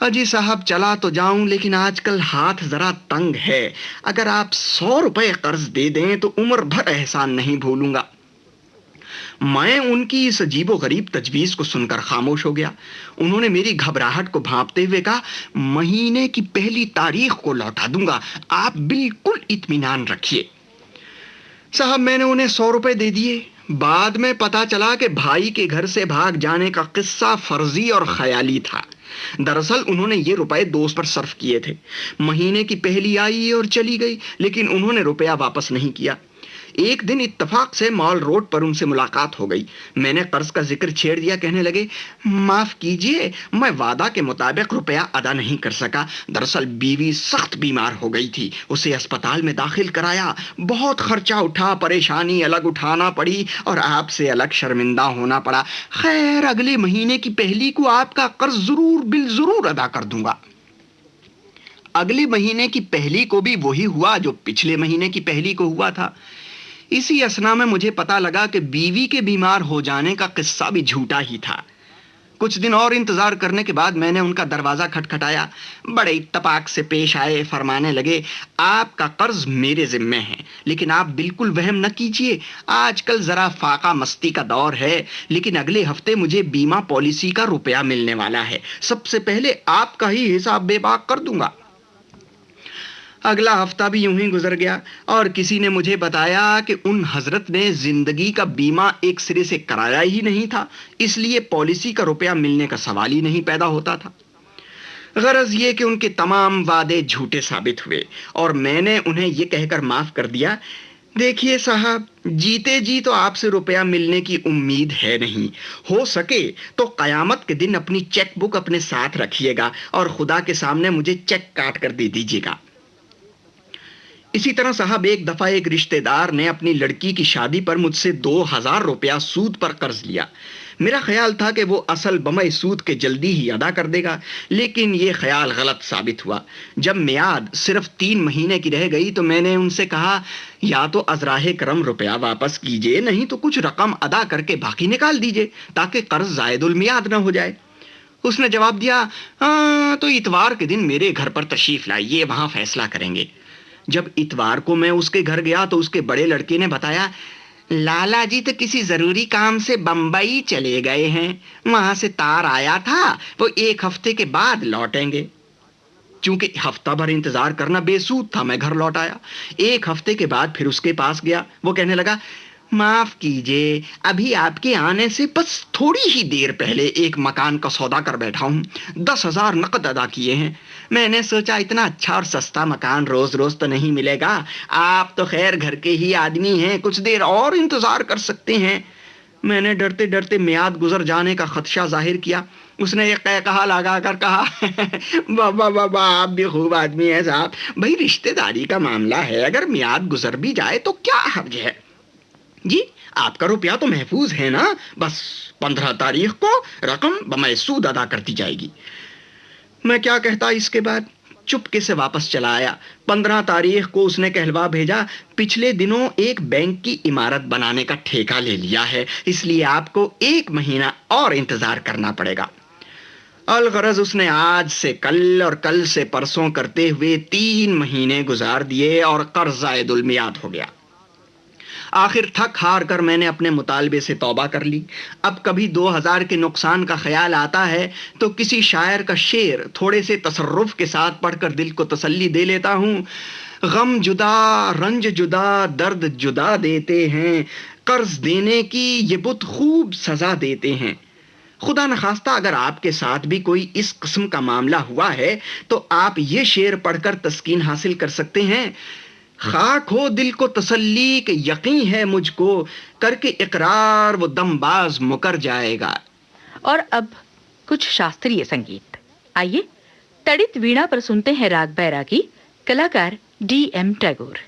अजी साहब, चला तो जाऊं, लेकिन आजकल हाथ जरा तंग है। अगर आप 100 रुपए कर्ज दे दें तो उम्र भर एहसान नहीं भूलूंगा। मैं उनकी इस अजीबो गरीब तजवीज को सुनकर खामोश हो गया। उन्होंने मेरी घबराहट को भांपते हुए कहा, महीने की पहली तारीख को लौटा दूंगा, आप बिल्कुल इत्मीनान रखिए। साहब, मैंने उन्हें 100 रुपए दे दिए। बाद में पता चला कि भाई के घर से भाग जाने का किस्सा फर्जी और ख्याली था। दरअसल उन्होंने ये रुपए दोस्त पर सर्फ किए थे। महीने की पहली आई और चली गई, लेकिन उन्होंने रुपया वापस नहीं किया। एक दिन इत्तफाक से मॉल रोड पर उनसे मुलाकात हो गई। मैंने कर्ज का जिक्र छेड़ दिया। कहने लगे, माफ कीजिए, मैं वादा के मुताबिक रुपया अदा नहीं कर सका। दरअसल बीवी सख्त बीमार हो गई थी, उसे अस्पताल में दाखिल कराया। बहुत खर्चा उठा, परेशानी अलग उठाना पड़ी और आपसे अलग शर्मिंदा होना पड़ा। खैर, अगले महीने की पहली को आपका कर्ज जरूर बिल जरूर अदा कर दूंगा। अगले महीने की पहली को भी वही हुआ जो पिछले महीने की पहली को हुआ था। इसी असना में मुझे पता लगा कि बीवी के बीमार हो जाने का किस्सा भी झूठा ही था। कुछ दिन और इंतजार करने के बाद मैंने उनका दरवाजा खटखटाया। बड़े इत्तफाक से पेश आए। फरमाने लगे, आपका कर्ज मेरे जिम्मे है, लेकिन आप बिल्कुल वहम न कीजिए। आजकल जरा फाका मस्ती का दौर है, लेकिन अगले हफ्ते मुझे बीमा पॉलिसी का रुपया मिलने वाला है। सबसे पहले आपका ही हिसाब बेबाक कर दूंगा। अगला हफ्ता भी यूं ही गुजर गया और किसी ने मुझे बताया कि उन हजरत ने जिंदगी का बीमा एक सिरे से कराया ही नहीं था, इसलिए पॉलिसी का रुपया मिलने का सवाल ही नहीं पैदा होता था। गरज ये कि उनके तमाम वादे झूठे साबित हुए और मैंने उन्हें ये कहकर माफ कर दिया, देखिए साहब, जीते जी तो आपसे रुपया मिलने की उम्मीद है नहीं। हो सके तो कयामत के दिन अपनी चेक बुक अपने साथ रखिएगा और खुदा के सामने मुझे चेक काट कर दे दीजिएगा। इसी तरह साहब, एक दफा एक रिश्तेदार ने अपनी लड़की की शादी पर मुझसे 2000 रुपया सूद पर कर्ज लिया। मेरा ख्याल था कि वो असल बमई सूद के जल्दी ही अदा कर देगा, लेकिन ये ख्याल गलत साबित हुआ। जब मियाद सिर्फ 3 महीने की रह गई तो मैंने उनसे कहा, या तो अजराहे करम रुपया वापस कीजिए, नहीं तो कुछ रकम अदा करके बाकी निकाल दीजिए ताकि कर्ज जायदुल मियाद न हो जाए। उसने जवाब दिया, हाँ तो इतवार के दिन मेरे घर पर तशरीफ लाइए, वहां फैसला करेंगे। जब इतवार को मैं उसके घर गया तो उसके बड़े लड़के ने बताया, लाला जी तो किसी जरूरी काम से बंबई चले गए हैं, वहां से तार आया था, वो 1 हफ्ते के बाद लौटेंगे। चूंकि हफ्ता भर इंतजार करना बेसूद था, मैं घर लौट आया। 1 हफ्ते के बाद फिर उसके पास गया। वो कहने लगा, माफ कीजिए, अभी आपके आने से बस थोड़ी ही देर पहले एक मकान का सौदा कर बैठा हूं, 10,000 नकद अदा किए हैं। मैंने सोचा इतना अच्छा और सस्ता मकान रोज रोज तो नहीं मिलेगा, आप तो खैर घर के ही आदमी हैं, कुछ देर और इंतजार कर सकते हैं। मैंने डरते डरते मियाद गुजर जाने का खदशा जाहिर किया। उसने एक कहा लगा कर कहा, बाबा बाबा आप भी खूब आदमी हैं साहब, भाई रिश्तेदारी का मामला है, अगर मियाद गुजर भी जाए तो क्या हर्ज है जी, आपका रुपया तो महफूज है ना, बस 15 तारीख को रकम बमसूद अदा कर दी जाएगी। मैं क्या कहता इसके बाद, चुपके से वापस चला आया। 15 तारीख को उसने कहलवा भेजा, पिछले दिनों एक बैंक की इमारत बनाने का ठेका ले लिया है, इसलिए आपको 1 महीना और इंतजार करना पड़ेगा। अलगरज उसने आज से कल और कल से परसों करते हुए 3 महीने गुजार दिए और कर्ज़ाए दुल्मियाद हो गया। आखिर थक हार कर मैंने अपने मुतालबे से तौबा कर ली। अब कभी 2000 के नुकसान का ख्याल आता है तो किसी शायर का शेर थोड़े से तसर्रुफ के साथ पढ़कर दिल को तसल्ली दे लेता हूँ। गम जुदा, रंज जुदा, दर्द जुदा देते हैं, कर्ज देने की ये बुत खूब सजा देते हैं। खुदा न खास्ता अगर आपके साथ भी कोई इस किस्म का मामला हुआ है तो आप ये शेर पढ़कर तस्कीन हासिल कर सकते हैं। खाक हो दिल को तसल्ली के यकीन है मुझको, करके इकरार वो दमबाज मुकर जाएगा। और अब कुछ शास्त्रीय संगीत। आइए तड़ित वीणा पर सुनते हैं राग बैरागी, कलाकार D.M. टैगोर।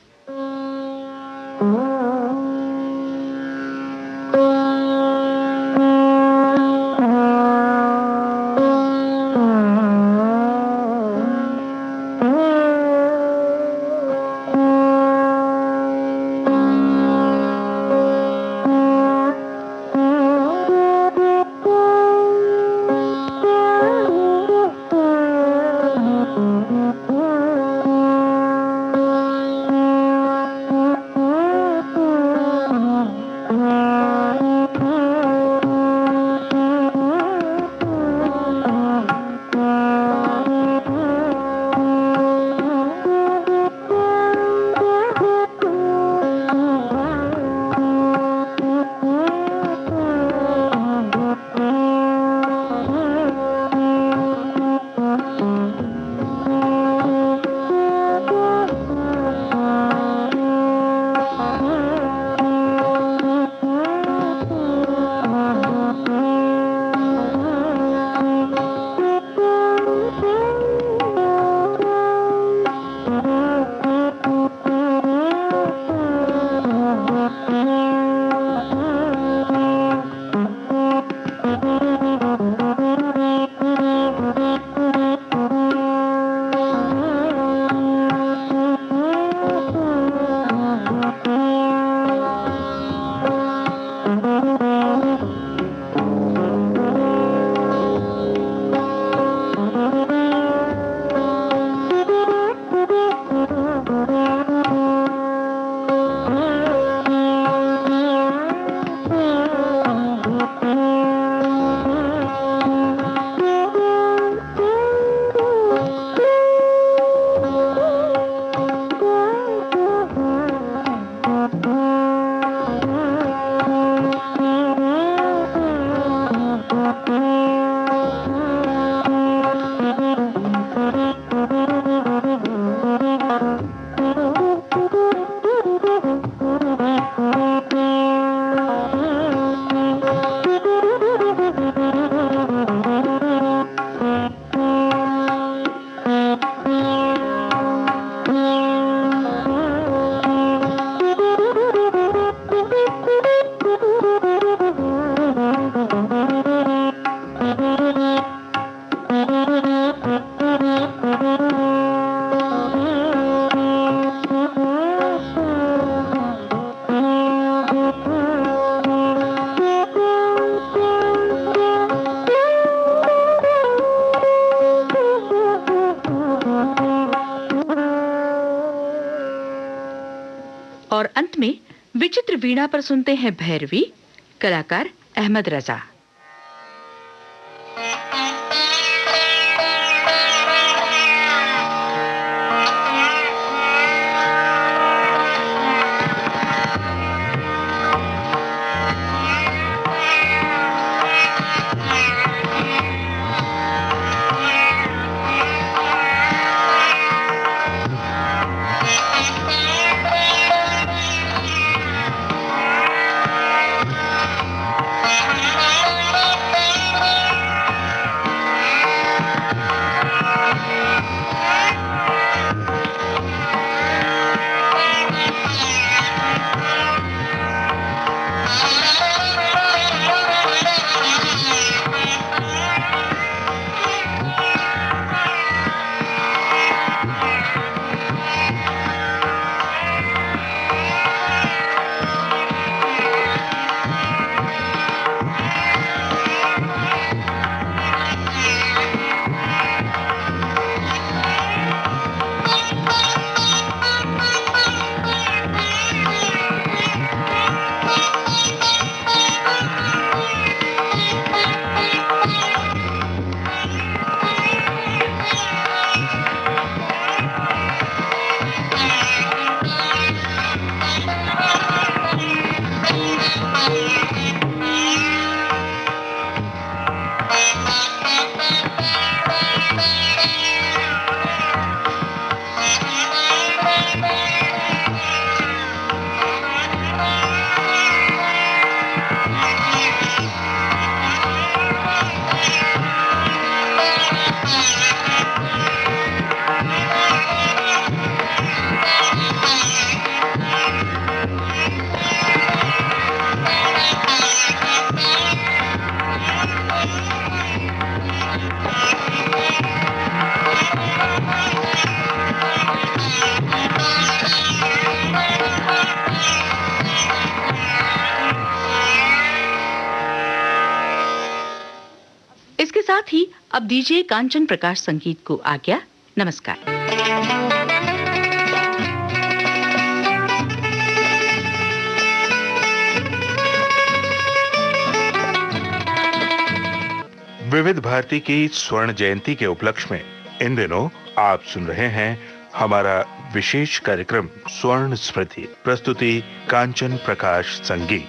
वीणा पर सुनते हैं भैरवी, कलाकार अहमद रजा। इसके साथ ही अब दीजिए कांचन प्रकाश संगीत को आज्ञा। नमस्कार। विविध भारती की स्वर्ण जयंती के उपलक्ष्य में इन दिनों आप सुन रहे हैं हमारा विशेष कार्यक्रम स्वर्ण स्मृति। प्रस्तुति कांचन प्रकाश संगीत।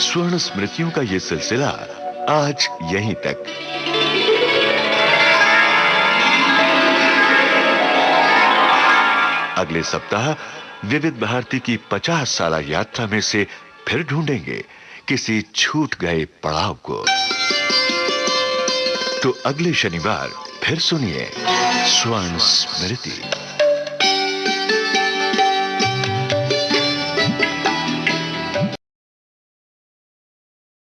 स्वर्ण स्मृतियों का ये सिलसिला आज यहीं तक। अगले सप्ताह विविध भारती की 50 साला यात्रा में से फिर ढूंढेंगे किसी छूट गए पड़ाव को। तो अगले शनिवार फिर सुनिए स्वर्ण स्मृति।